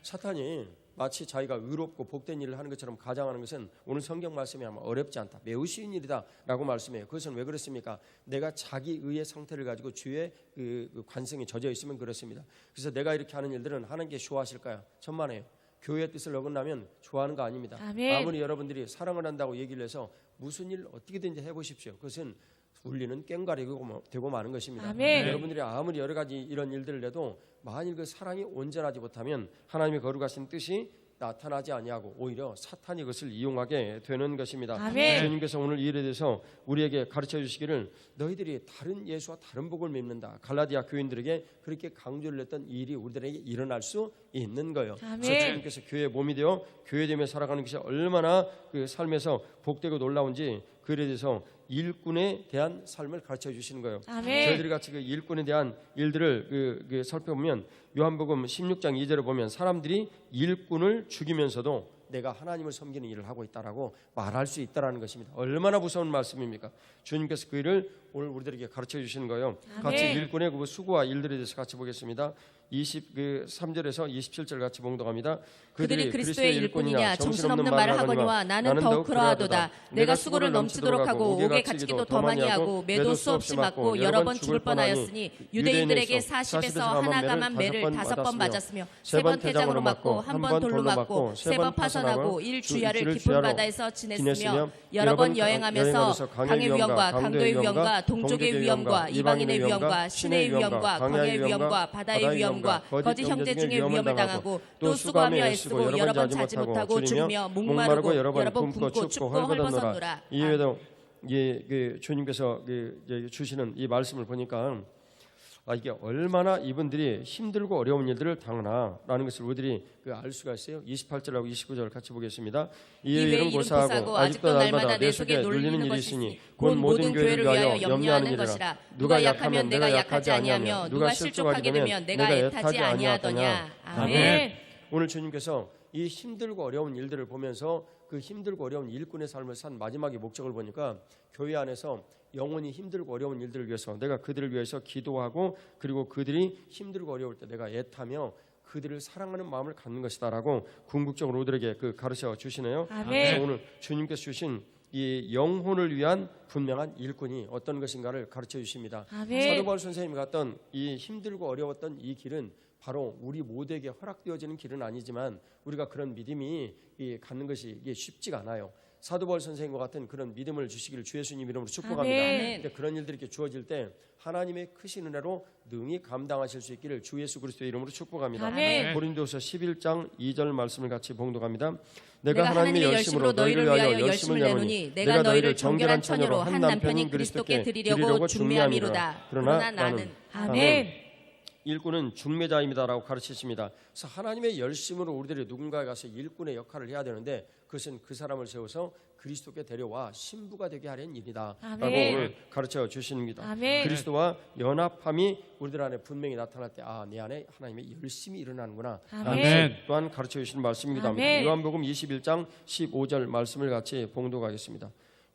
사탄이 마치 자기가 의롭고 복된 일을 하는 것처럼 가장하는 것은 오늘 성경 말씀에 아마 어렵지 않다, 매우 쉬운 일이다 라고 말씀해요. 그것은 왜 그렇습니까? 내가 자기 의의 상태를 가지고 주의 그 관성에 젖어 있으면 그렇습니다. 그래서 내가 이렇게 하는 일들은 하나님께 좋아하실까요? 천만에요. 교회의 뜻을 어긋나면 좋아하는 거 아닙니다. 아멘. 아무리 여러분들이 사랑을 한다고 얘기를 해서 무슨 일 어떻게든지 해보십시오. 그것은 울리는 꽹과리가 되고 마는 것입니다. 아멘. 여러분들이 아무리 여러 가지 이런 일들을 해도 만일 그 사랑이 온전하지 못하면 하나님의 거룩하신 뜻이 나타나지 아니하고 오히려 사탄이 그것을 이용하게 되는 것입니다. 아멘. 주님께서 오늘 이 일에 대해서 우리에게 가르쳐 주시기를 너희들이 다른 예수와 다른 복을 믿는다, 갈라디아 교인들에게 그렇게 강조를 했던 이 일이 우리들에게 일어날 수 있는 거예요. 아멘. 그래서 주님께서 교회의 몸이 되어 교회됨에 살아가는 것이 얼마나 그 삶에서 복되고 놀라운지 그에 대해서 일꾼에 대한 삶을 가르쳐 주시는 거예요. 아멘. 저희들이 같이 그 일꾼에 대한 일들을 살펴보면 요한복음 16장 2절에 보면 사람들이 일꾼을 죽이면서도 내가 하나님을 섬기는 일을 하고 있다라고 말할 수 있다라는 것입니다. 얼마나 무서운 말씀입니까? 주님께서 그 일을 오늘 우리들에게 가르쳐 주시는 거예요. 아멘. 같이 일꾼의 그 수고와 일들에 대해서 같이 보겠습니다. 23절에서 27절 같이 봉독합니다. 그들이 그리스도의 일꾼이냐 정신없는 말을 하거니와 나는 더욱 그러하도다. 내가 수고를 넘치도록 하고 옥에 갇히기도 더 많이 하고 매도 수없이 맞고 여러 번 죽을 뻔하였으니 유대인들에게 40에서 하나가만 매를 5번 맞았으며 3번 태장으로 맞고 1번 돌로 맞고 3번 파선하고 1주야를 깊은 바다에서 지냈으며 여러 번 여행하면서 강의 위험과 강도의 위험과 동족의 위험과 이방인의 위험과 신의 위험과 광야의 위험과 바다의 위험과 거짓 형제 중에 위험을 당하고 또 수고하며 애쓰고 여러 번 자지 못하고 죽으며 목마르고 여러 번 굶고 춥고 헐벗었노라. 이외에도 주님께서 주시는 이 말씀을 보니까 이게 얼마나 이분들이 힘들고 어려운 일들을 당하나라는 것을 우리들이 알 수가 있어요. 28절하고 29절 같이 보겠습니다. 이에 이름 고사하고 아직도 날마다 내 속에 눌리는 일이 있으니 곧 모든 교회를 위하여 염려하는 것이라. 누가 약하면 내가 약하지 아니하며 누가 실족하게 되면 내가 애타지 아니하더냐. 아멘. 오늘 주님께서 이 힘들고 어려운 일들을 보면서 그 힘들고 어려운 일꾼의 삶을 산 마지막의 목적을 보니까 교회 안에서 영원히 힘들고 어려운 일들을 위해서 내가 그들을 위해서 기도하고 그리고 그들이 힘들고 어려울 때 내가 애타며 그들을 사랑하는 마음을 갖는 것이다라고 궁극적으로 우리들에게 가르쳐 주시네요. 그래서 오늘 주님께서 주신 이 영혼을 위한 분명한 일꾼이 어떤 것인가를 가르쳐 주십니다. 사도 바울 선생님이 갔던 이 힘들고 어려웠던 이 길은 바로 우리 모두에게 허락되어지는 길은 아니지만 우리가 그런 믿음이 갖는 것이 이게 쉽지가 않아요. 사도 바울 선생님과 같은 그런 믿음을 주시기를 주 예수님 이름으로 축복합니다. 근데 그런 일들이 이렇게 주어질 때 하나님의 크신 은혜로 능히 감당하실 수 있기를 주 예수 그리스도의 이름으로 축복합니다. 고린도서 11장 2절 말씀을 같이 봉독합니다. 내가 하나님의 열심으로 너희를 위하여 열심을 내노니 내가 너희를 정결한 처녀로 한 남편인 그리스도께 드리려고 중매함이로다. 그러나 나는 아멘. 일꾼은 중매자입니다라고 가르치십니다. 그래서 하나님의 열심으로 우리들이 누군가에 가서 일꾼의 역할을 해야 되는데 그것은 그 사람을 세워서 그리스도께 데려와 신부가 되게 하려는 일이다 라고 오늘 가르쳐 주십니다. 그리스도와 연합함이 우리들 안에 분명히 나타날 때 내 안에 하나님의 열심이 일어나는구나 라는 것을 또한 가르쳐 주시는 말씀이기도 합니다. 요한복음 21장 15절 말씀을 같이 봉독하겠습니다.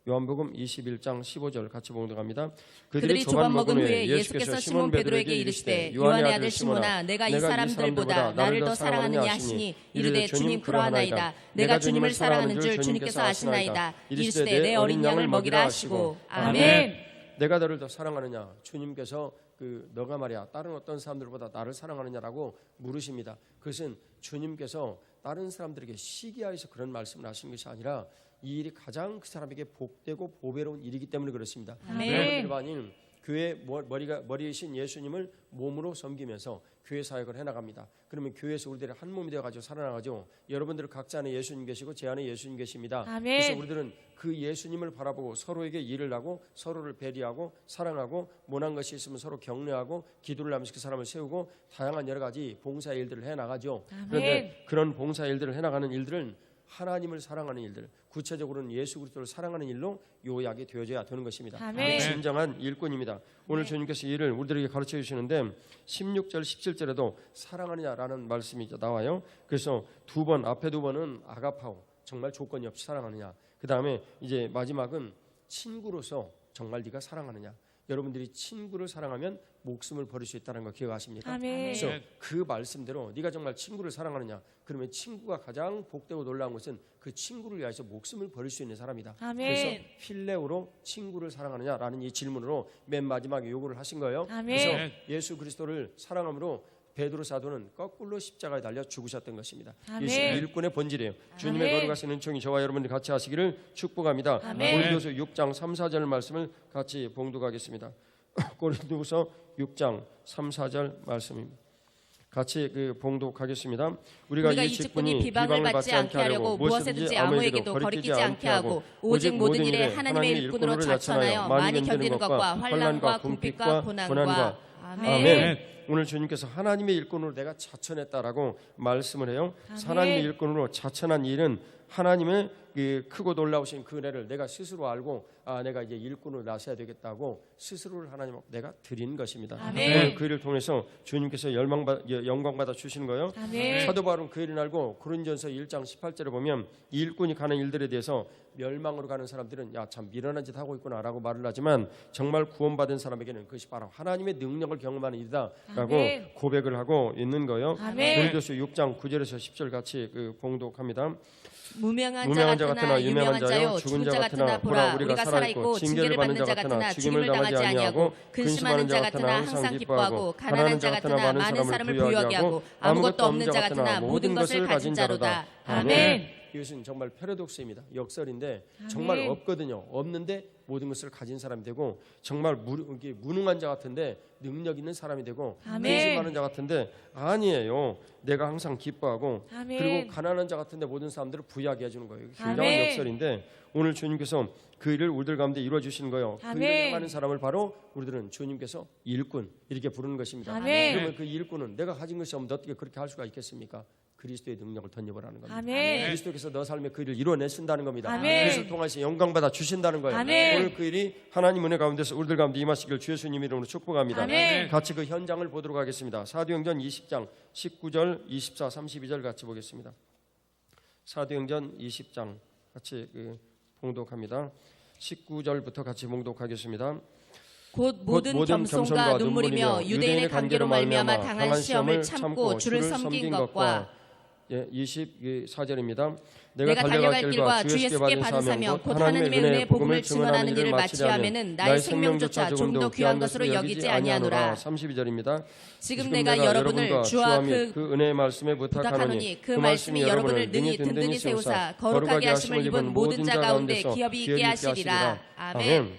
요한복음 21장 15절 같이 봉독합니다. 그들이 조반 먹은 후에 예수께서 시몬 베드로에게 이르시되 요한의 아들 시몬아 내가 이 사람들보다 나를 더 사랑하느냐 하시니 이르되 주님 그러하나이다. 내가 주님을 사랑하는 줄 주님께서 아시나이다. 이르시되 내 어린 양을 먹이라 하시고. 아멘. 내가 너를 더 사랑하느냐 주님께서 너가 말이야 다른 어떤 사람들보다 나를 사랑하느냐라고 물으십니다. 그것은 주님께서 다른 사람들에게 시기하여서 그런 말씀을 하신 것이 아니라 이 일이 가장 그 사람에게 복되고 보배로운 일이기 때문에 그렇습니다. 일반인 교회 머리이신 예수님을 몸으로 섬기면서 교회 사역을 해나갑니다. 그러면 교회에서 우리들이 한 몸이 되어가지고 살아나가죠. 여러분들 각자 안에 예수님 계시고 제 안에 예수님 계십니다. 그래서 우리들은 그 예수님을 바라보고 서로에게 일을 하고 서로를 배려하고 사랑하고 못한 것이 있으면 서로 격려하고 기도를 하면서 그 사람을 세우고 다양한 여러 가지 봉사 일들을 해나가죠. 그런데 그런 봉사 일들을 해나가는 일들은 하나님을 사랑하는 일들, 구체적으로는 예수 그리스도를 사랑하는 일로 요약이 되어져야 되는 것입니다. 진정한 일꾼입니다. 오늘 주님께서 이를 우리들에게 가르쳐 주시는데 16절 17절에도 사랑하느냐라는 말씀이 나와요. 그래서 앞에 두 번은 아가파오, 정말 조건이 없이 사랑하느냐. 그 다음에 이제 마지막은 친구로서 정말 네가 사랑하느냐. 여러분들이 친구를 사랑하면 목숨을 버릴 수 있다는 거 기억하십니까? 그래서 그 말씀대로 네가 정말 친구를 사랑하느냐. 그러면 친구가 가장 복되고 놀라운 것은 그 친구를 위해서 목숨을 버릴 수 있는 사람이다. 그래서 필레오로 친구를 사랑하느냐라는 이 질문으로 맨 마지막에 요구를 하신 거예요. 그래서 예수 그리스도를 사랑함으로 베드로 사도는 거꾸로 십자가에 달려 죽으셨던 것입니다. 예수 일꾼의 본질이에요. 주님의 거룩하신 은총이 저와 여러분들 같이 하시기를 축복합니다. 고린도서 6장 3, 4절 말씀을 같이 봉독하겠습니다. 고린도서 6장 3, 4절 말씀입니다. 같이 봉독하겠습니다. 우리가 이 직분이 비방을 받지 않게 하려고 무엇에든지 아무에게도 거리끼지 않게 하고 오직 모든 일에 하나님의 일꾼으로 자천하여 많이 견디는 것과 환난과 궁핍과 고난과 아멘. 오늘 주님께서 하나님의 일꾼으로 내가 자천했다라고 말씀을 해요. 하나님의 일꾼으로 자천한 일은 하나님의 그 크고 놀라우신 그 은혜를 내가 스스로 알고 내가 이제 일꾼으로 나서야 되겠다고 스스로를 하나님 앞에 내가 드린 것입니다. 오늘 그 일을 통해서 주님께서 영광받아 주시는 거예요. 사도 바울은 그 일을 알고 고린도전서 1장 18절에 보면 이 일꾼이 가는 일들에 대해서 멸망으로 가는 사람들은 야 참 미련한 짓 하고 있구나라고 말을 하지만 정말 구원받은 사람에게는 그것이 바로 하나님의 능력을 경험하는 일이다라고 고백을 하고 있는 거예요. 고린도서 6장 9절에서 10절 같이 봉독합니다. 무명한 자 같으나 유명한 자요 죽은 자 같으나 보라 우리가 살아있고 징계를 받는 자 같으나 죽임을 당하지 아니하고 근심하는 자 같으나 항상 기뻐하고 가난한 자 같으나 많은 사람을 부유하게 하고 아무것도 없는 자 같으나 모든 것을 가진 자로다. 아멘. 이것은 정말 패러독스입니다. 역설인데 정말 없거든요. 없는데 모든 것을 가진 사람이 되고 정말 무능한 자 같은데 능력 있는 사람이 되고 근심하는 자 같은데 아니에요. 내가 항상 기뻐하고 그리고 가난한 자 같은데 모든 사람들을 부유하게 해주는 거예요. 굉장한 역설인데 오늘 주님께서 그 일을 우리들 가운데 이루어 주시는 거예요. 그 일을 행하는 사람을 바로 우리들은 주님께서 일꾼 이렇게 부르는 것입니다. 그러면 그 일꾼은 내가 가진 것이 없는데 어떻게 그렇게 할 수가 있겠습니까? 그리스도의 능력을 던져보라는 겁니다. 그리스도께서 너 삶의 그 일을 이루어내신다는 겁니다. 그리스도 통해서 영광받아 주신다는 거예요. 오늘 그 일이 하나님 은혜 가운데서 우리들 가운데 임하시길 주 예수님 이름으로 축복합니다. 같이 그 현장을 보도록 하겠습니다. 사도행전 20장 19절 24, 32절 같이 보겠습니다. 사도행전 20장 같이 봉독합니다. 19절부터 같이 봉독하겠습니다. 곧 모든 겸손과 눈물이며 유대인의 관계로 말미암아 당한 시험을 참고 주를 섬긴 것과 24절입니다. 내가 달려갈 길과 주 예수께 받은 사명 곧 하나님의 은혜의 복음을 증언하는 일을 마치려 하면은 나의 생명조차 조금 더 귀한 것으로 여기지 아니하노라. 32절입니다. 지금 내가 여러분을 주와 그 은혜의 말씀에 부탁하노니 그 말씀이 여러분을 능히 든든히 세우사 거룩하게 하심을 입은 모든 자 가운데 기업이 있게 하시리라. 아멘.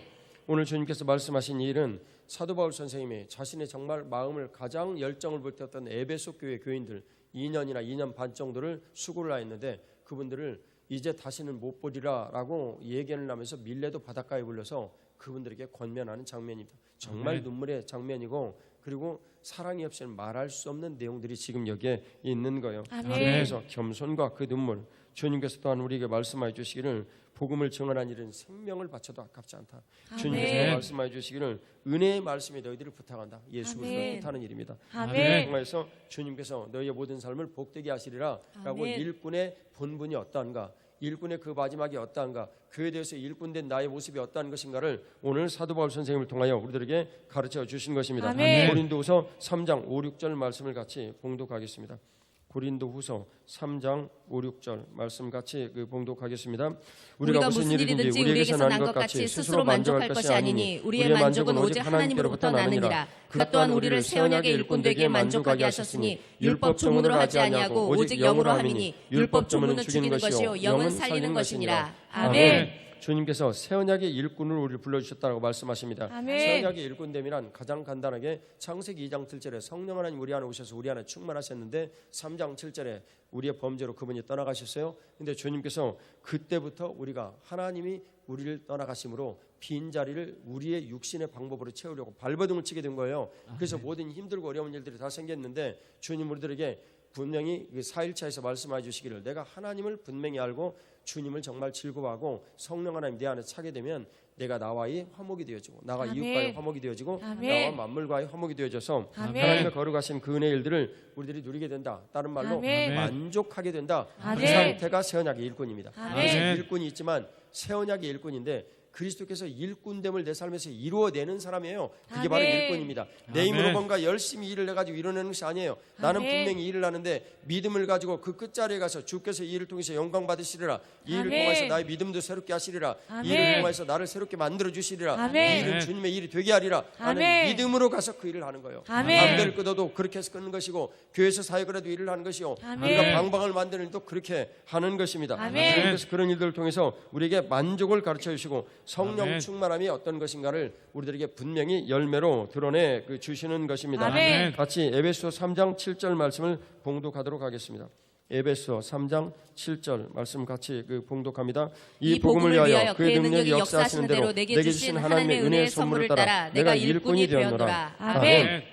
오늘 주님께서 말씀하신 이 일은 사도 바울 선생님이 자신의 정말 마음을 가장 열정을 불태웠던 에베소 교회 교인들 2년이나 2년 반 정도를 수고를 하였는데 그분들을 이제 다시는 못 보리라라고 예견을 하면서 밀레도 바닷가에 불려서 그분들에게 권면하는 장면입니다. 정말 눈물의 장면이고 그리고 사랑이 없이는 말할 수 없는 내용들이 지금 여기에 있는 거예요. 그래서 겸손과 그 눈물 주님께서 또한 우리에게 말씀하여 주시기를 복음을 증언한 일은 생명을 바쳐도 아깝지 않다. 주님께서 말씀하여 주시기를 은혜의 말씀에 너희들을 부탁한다. 예수 그리스도를 뜻하는 일입니다. 통해서 주님께서 너희의 모든 삶을 복되게 하시리라 라고 일꾼의 본분이 어떠한가 일꾼의 그 마지막이 어떠한가 그에 대해서 일꾼된 나의 모습이 어떠한 것인가를 오늘 사도 바울 선생님을 통하여 우리들에게 가르쳐 주신 것입니다. 고린도후서 3장 5, 6절 말씀을 같이 봉독하겠습니다. 고린도후서 3장 5, 6절 말씀 같이 봉독하겠습니다. 우리가 무슨 일이든지 우리에게서 난 것 같이 스스로 만족할 것이 아니니 우리의 만족은 오직 하나님으로부터 나느니라. 그가 또한 우리를 새 언약의 일꾼 되게 만족하게 하셨으니 율법 조문으로 하지 아니하고 오직 영으로 함이니 율법 조문은 죽이는 것이요 영은 살리는 것이니라. 아멘. 주님께서 새 언약의 일꾼을 우리를 불러주셨다고 말씀하십니다. 새 언약의 일꾼됨이란 가장 간단하게 창세기 2장 7절에 성령 하나님 우리 안에 오셔서 우리 안에 충만하셨는데 3장 7절에 우리의 범죄로 그분이 떠나가셨어요. 근데 주님께서 그때부터 우리가 하나님이 우리를 떠나가심으로 빈자리를 우리의 육신의 방법으로 채우려고 발버둥을 치게 된 거예요. 그래서 모든 힘들고 어려운 일들이 다 생겼는데 주님 우리들에게 분명히 4일차에서 말씀해 주시기를 내가 하나님을 분명히 알고 주님을 정말 즐거워하고 성령 하나님 내 안에 차게 되면 내가 나와의 화목이 되어지고 나와 이웃과의 화목이 되어지고 나와 만물과의 화목이 되어져서 하나님의 거룩하신 그 은혜의 일들을 우리들이 누리게 된다. 다른 말로 만족하게 된다. 그 상태가 새 언약의 일꾼입니다. 그래서 일꾼이 있지만 새 언약의 일꾼인데 그리스도께서 일꾼됨을 내 삶에서 이루어내는 사람이에요. 그게 바로 일꾼입니다. 내 힘으로 뭔가 열심히 일을 해가지고 이뤄내는 것이 아니에요. 나는 분명히 일을 하는데 믿음을 가지고 그 끝자리에 가서 주께서 이 일을 통해서 영광 받으시리라. 이 일을 통해서 나의 믿음도 새롭게 하시리라. 이 일을 통해서 나를 새롭게 만들어 주시리라. 이 일은 주님의 일이 되게 하리라 하는 믿음으로 가서 그 일을 하는 거예요. 담배를 끊어도 그렇게 해서 끊는 것이고 교회에서 사역을 해도 일을 하는 것이요 우리가 방방을 만드는 일도 그렇게 하는 것입니다. 그래서 그런 일들을 통해서 우리에게 만족을 가르쳐 주시고 성령 충만함이 어떤 것인가를 우리들에게 분명히 열매로 드러내 주시는 것입니다. 같이 에베소 3장 7절 말씀을 봉독하도록 하겠습니다. 에베소 3장 7절 말씀 같이 봉독합니다. 이 복음을 위하여 그의 능력이 역사하시는 대로 내게 주신 하나님의 은혜의 선물을 따라 내가 일꾼이 되었노라. 아멘.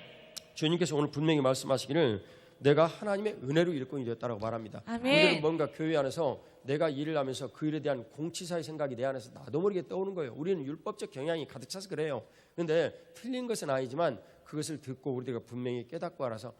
주님께서 오늘 분명히 말씀하시기를 내가 하나님의 은혜로 일꾼이 되었다라고 말합니다. 우리는 뭔가 교회 안에서 내가 일을 하면서 그 일에 대한 공치사의 생각이 내 안에서 나도 모르게 떠오는 거예요. 우리는 율법적 경향이 가득 차서 그래요. 그런데 틀린 것은 아니지만 그것을 듣고 우리가 분명히 깨닫고 알아서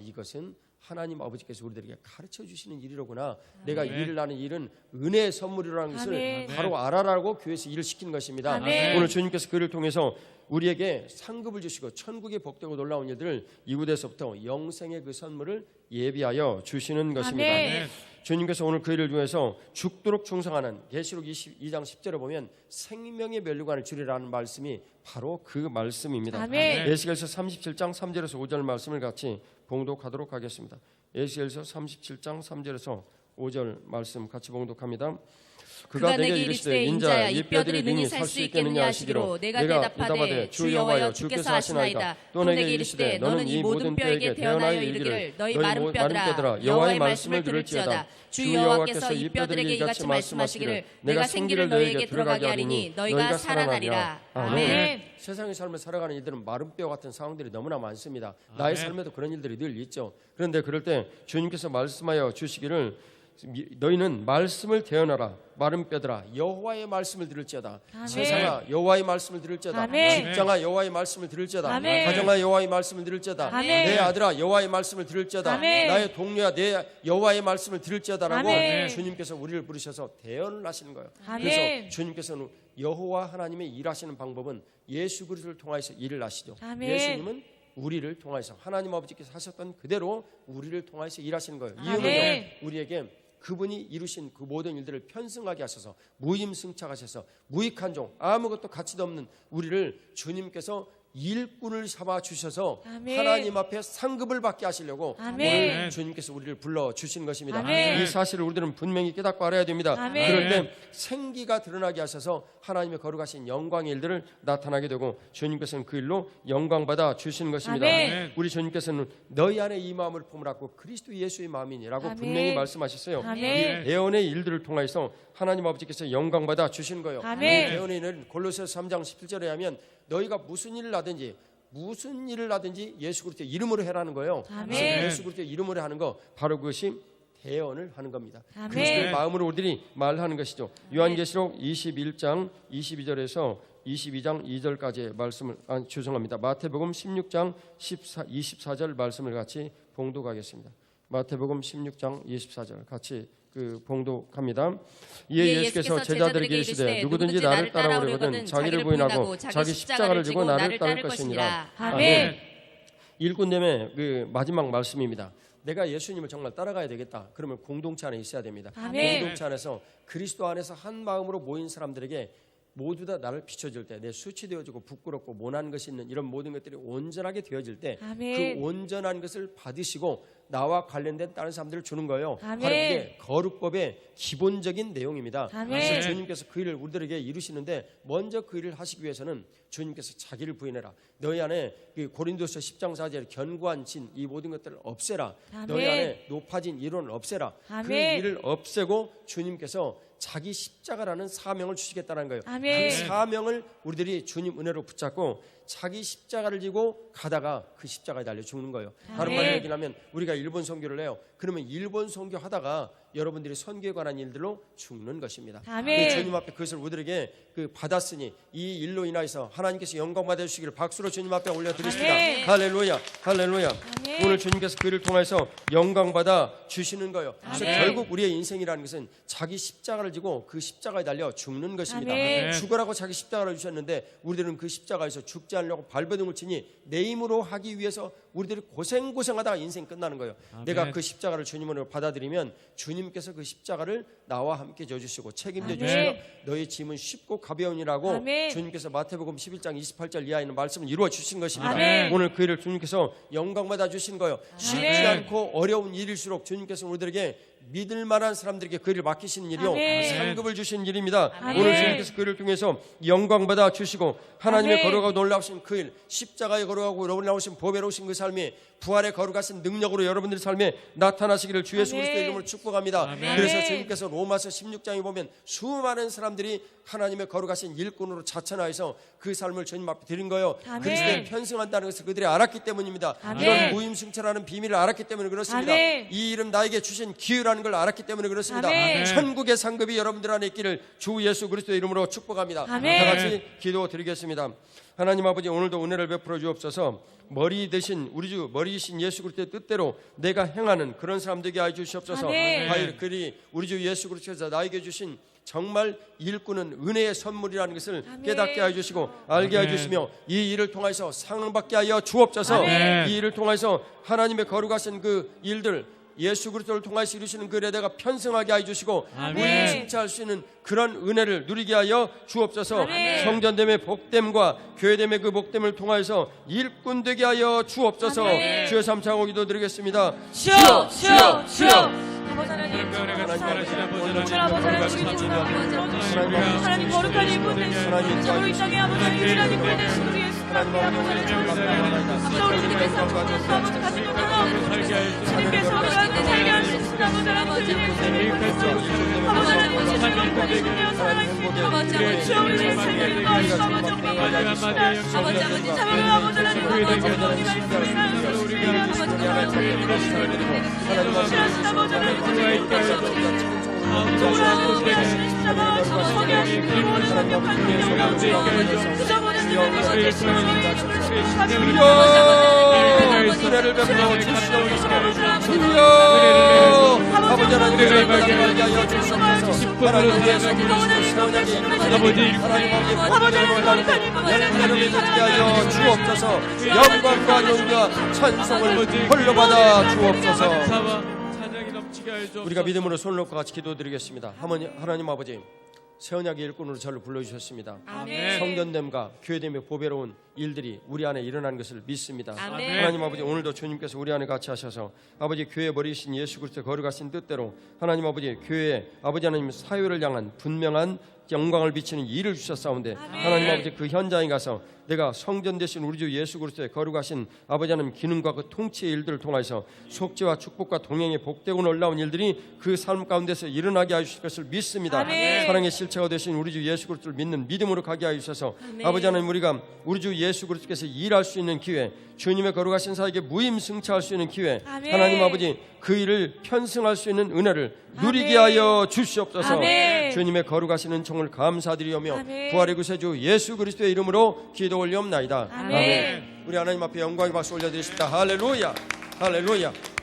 이것은 하나님 아버지께서 우리들에게 가르쳐 주시는 일이로구나. 내가 일을 하는 일은 은혜의 선물이라는 것을 바로 알아라고 교회에서 일을 시키는 것입니다. 오늘 주님께서 그를 통해서 우리에게 상급을 주시고 천국의 복되고 놀라운 일들을 이곳에서부터 영생의 그 선물을 예비하여 주시는 것입니다. 주님께서 오늘 그 일을 통해서 죽도록 충성하는 계시록 22장 10절에 보면 생명의 면류관을 주리라는 말씀이 바로 그 말씀입니다. 에스겔서 37장 3절에서 5절 말씀을 같이 봉독하도록 하겠습니다. 에스겔서 37장 3절에서 5절 말씀 같이 봉독합니다. 그가 내게 이르시되 인자야 이 뼈들이 능히 살 수 있겠느냐 하시기로 내가 대답하되 주 여호와여 주께서 하시나이다. 또 내게 이르시되 너는 이 모든 뼈에게 대언하여 이르기를 너희 마른 뼈들아 여호와의 말씀을 들을지어다. 주 여호와께서 이 뼈들에게 이같이 말씀하시기를 내가 생기를 너희에게 들어가게 하리니 너희가 살아나리라. 아멘. 세상의 삶을 살아가는 이들은 마른 뼈 같은 상황들이 너무나 많습니다. 나의 삶에도 그런 일들이 늘 있죠. 그런데 그럴 때 주님께서 말씀하여 주시기를 너희는 말씀을 대언하라. 마른 뼈들아 여호와의 말씀을 들을지어다. 세상아 여호와의 말씀을 들을지어다. 직장아 여호와의 말씀을 들을지어다. 가정아 여호와의 말씀을 들을지어다. 내 아들아 여호와의 말씀을 들을지어다. 나의 동료야 내 여호와의 말씀을 들을지어다라고 주님께서 우리를 부르셔서 대언을 하시는 거예요. 그래서 주님께서는 여호와 하나님의 일하시는 방법은 예수 그리스도를 통해서 일을 하시죠. 예수님은 우리를 통해서 하나님 아버지께서 하셨던 그대로 우리를 통해서 일하시는 거예요. 이유는요, 우리에게 그분이 이루신 그 모든 일들을 편승하게 하셔서 무임승차하셔서 무익한 종 아무것도 가치도 없는 우리를 주님께서 일꾼을 삼아 주셔서 하나님 앞에 상급을 받게 하시려고 오늘 주님께서 우리를 불러주시는 것입니다. 이 사실을 우리들은 분명히 깨닫고 알아야 됩니다. 그럴 때 생기가 드러나게 하셔서 하나님의 거룩하신 영광의 일들을 나타나게 되고 주님께서는 그 일로 영광받아 주시는 것입니다. 우리 주님께서는 너희 안에 이 마음을 품으라고 그리스도 예수의 마음이니라고 분명히 말씀하셨어요. 이 대언의 일들을 통해서 하나님 아버지께서 영광받아 주시는 거예요. 이 대언의 일은 골로새서 3장 17절에 하면 너희가 무슨 일을 하든지 예수 그리스도의 이름으로 해라는 거예요. 예수 그리스도의 이름으로 하는 거 바로 그것이 대언을 하는 겁니다. 그리스도의 마음으로 우리들이 말하는 것이죠. 요한계시록 21장 22절에서 22장 2절까지의 말씀을 죄송합니다. 마태복음 16장 24절 말씀을 같이 봉독하겠습니다. 마태복음 16장 24절 같이 봉독합니다. 이에 예수께서 제자들에게 이르시되 누구든지 나를 따라오려거든 자기를 부인하고 자기 십자가를 지고 나를 따를 것이니라. 아멘. 일꾼됨의 마지막 말씀입니다. 내가 예수님을 정말 따라가야 되겠다. 그러면 공동체 안에 있어야 됩니다. 공동체 안에서 그리스도 안에서 한 마음으로 모인 사람들에게 모두 다 나를 비춰줄 때 내 수치되어지고 부끄럽고 모난 것이 있는 이런 모든 것들이 온전하게 되어질 때 그 온전한 것을 받으시고 나와 관련된 다른 사람들을 주는 거예요. 바로 그게 거룩법의 기본적인 내용입니다. 그래서 주님께서 그 일을 우리들에게 이루시는데 먼저 그 일을 하시기 위해서는 주님께서 자기를 부인해라. 너희 안에 고린도서 10장 4절 견고한 진 이 모든 것들을 없애라. 너희 안에 높아진 이론을 없애라. 그 일을 없애고 주님께서 자기 십자가라는 사명을 주시겠다는 거예요. 그 사명을 우리들이 주님 은혜로 붙잡고 자기 십자가를 지고 가다가 그 십자가에 달려 죽는 거예요. 다른 말로 얘기하면 우리가 일본 선교를 해요. 그러면 일본 선교 하다가 여러분들이 선교에 관한 일들로 죽는 것입니다. 주님 앞에 그것을 우리들에게 받았으니 이 일로 인하여서 하나님께서 영광 받아주시기를 박수로 주님 앞에 올려드리겠습니다. 할렐루야, 할렐루야. 오늘 주님께서 그를 통해서 영광 받아 주시는 거예요. 그래서 결국 우리의 인생이라는 것은 자기 십자가를 지고 그 십자가에 달려 죽는 것입니다. 죽으라고 자기 십자가를 주셨는데 우리들은 그 십자가에서 죽지 않으려고 발버둥을 치니 내 힘으로 하기 위해서 우리들이 고생하다가 인생 끝나는 거예요. 내가 그 십자가를 주님으로 받아들이면 주님께서 그 십자가를 나와 함께 져주시고 책임져 주시고 너희 짐은 쉽고 가벼우니라고 주님께서 마태복음 11장 28절 이하에 있는 말씀을 이루어 주신 것입니다. 오늘 그 일을 주님께서 영광 받아 주신 거예요. 쉽지 않고 어려운 일일수록 주님께서 우리들에게 믿을 만한 사람들에게 그 일을 맡기시는 일이요 상급을 주시는 일입니다. 오늘 주님께서 그 일을 통해서 영광 받아 주시고 하나님의 거룩하고 놀라우신 그 일, 십자가에 거룩하고 놀라우신 보배로우신 그 삶이 부활에 거룩하신 능력으로 여러분들 삶에 나타나시기를 주 예수 그리스도의 이름으로 축복합니다. 그래서 주님께서 로마서 16장에 보면 수많은 사람들이 하나님의 거룩하신 일꾼으로 자천하여서 그 삶을 주님 앞에 드린 거예요. 아멘. 그리스도에 편승한다는 것을 그들이 알았기 때문입니다. 아멘. 이런 무임승차라는 비밀을 알았기 때문에 그렇습니다. 아멘. 이 이름 나에게 주신 기회라는 걸 알았기 때문에 그렇습니다. 아멘. 천국의 상급이 여러분들 안에 있기를 주 예수 그리스도의 이름으로 축복합니다. 아멘. 다 같이 기도드리겠습니다. 하나님 아버지, 오늘도 은혜를 베풀어 주옵소서. 머리 대신 우리 주 머리이신 예수 그리스도의 뜻대로 내가 행하는 그런 사람 되게 하여 주시옵소서. 아멘. 과연 그리 우리 주 예수 그리스도께서 나에게 주신 정말 일꾼은 은혜의 선물이라는 것을 아멘. 깨닫게 하여 주시고 알게 하여 주시며 이 일을 통해서 상을 받게 하여 주옵소서. 아멘. 이 일을 통해서 하나님의 거룩하신 그 일들, 예수 그리스도를 통하여 이루시는 그 레대가 편승하게 하여 주시고 아멘. 무임승차할 수 있는 그런 은혜를 누리게 하여 주옵소서. 아멘. 성전됨의 복됨과 교회됨의 그 복됨을 통하여서 일꾼 되게 하여 주옵소서. 아멘. 주여 삼창고 기도드리겠습니다. 주여 주여 주여. 아버지 하나님, 하나님 거룩한 일꾼 되시고 저로 이 땅에 아버지 유일한 일꾼 되시고 우리 예수 그리스도의 아버지 감사합니다. 우리 주님께서 아버지 가슴을 털어 주님께서 우리 안에 살게 하시는 아버지 하나님 주님께서 아버지 하나님 주님을 보내시며 사랑하시며 주여 우리 살게 도와주시고 아버지 영광받으십니다. 아버지 자비로 아버지 하나님 아버지 하나님 말씀이시라는 아버지 하나님 은혜를 베풀어 주시옵소서. 주여 아버지 하나님 알게 하여 주시옵소서. 하나님의 하나님의 받게 하여 주옵소서. 영광과荣耀 찬송을 홀로 받아 주옵소서. 우리가 믿음으로 손을 놓고 같이 기도드리겠습니다. 하나님 아버지, 새 언약의 일꾼으로 저를 불러주셨습니다. 아멘. 성전됨과 교회됨의 보배로운 일들이 우리 안에 일어나는 것을 믿습니다. 아멘. 하나님 아버지, 오늘도 주님께서 우리 안에 같이 하셔서 아버지 교회 머리이신 예수 그리스도의 거룩하신 뜻대로 하나님 아버지 교회 아버지 하나님 사회를 향한 분명한 영광을 비치는 일을 주셨사온데 하나님 아버지 그 현장에 가서 내가 성전 되신 우리 주 예수 그리스도의 거룩하신 아버지 하나님 기능과 그 통치의 일들을 통해서 속죄와 축복과 동행의 복되고 놀라운 일들이 그 삶 가운데서 일어나게 하실 것을 믿습니다. 아멘. 사랑의 실체가 되신 우리 주 예수 그리스도를 믿는 믿음으로 가게 하여 주셔서 아멘. 아버지 하나님 우리가 우리 주 예수 그리스도께서 일할 수 있는 기회, 주님의 거룩하신 사에게 무임승차할 수 있는 기회, 아멘. 하나님 아버지 그 일을 편승할 수 있는 은혜를 누리게 하여 주시옵소서. 아멘. 주님의 거룩하신 은총을 감사드리오며 아멘. 부활의 구세주 예수 그리스도의 이름으로 기도 올리옵나이다. 아멘. 우리 하나님 앞에 영광의 박수 올려드리십니다. 할렐루야, 할렐루야.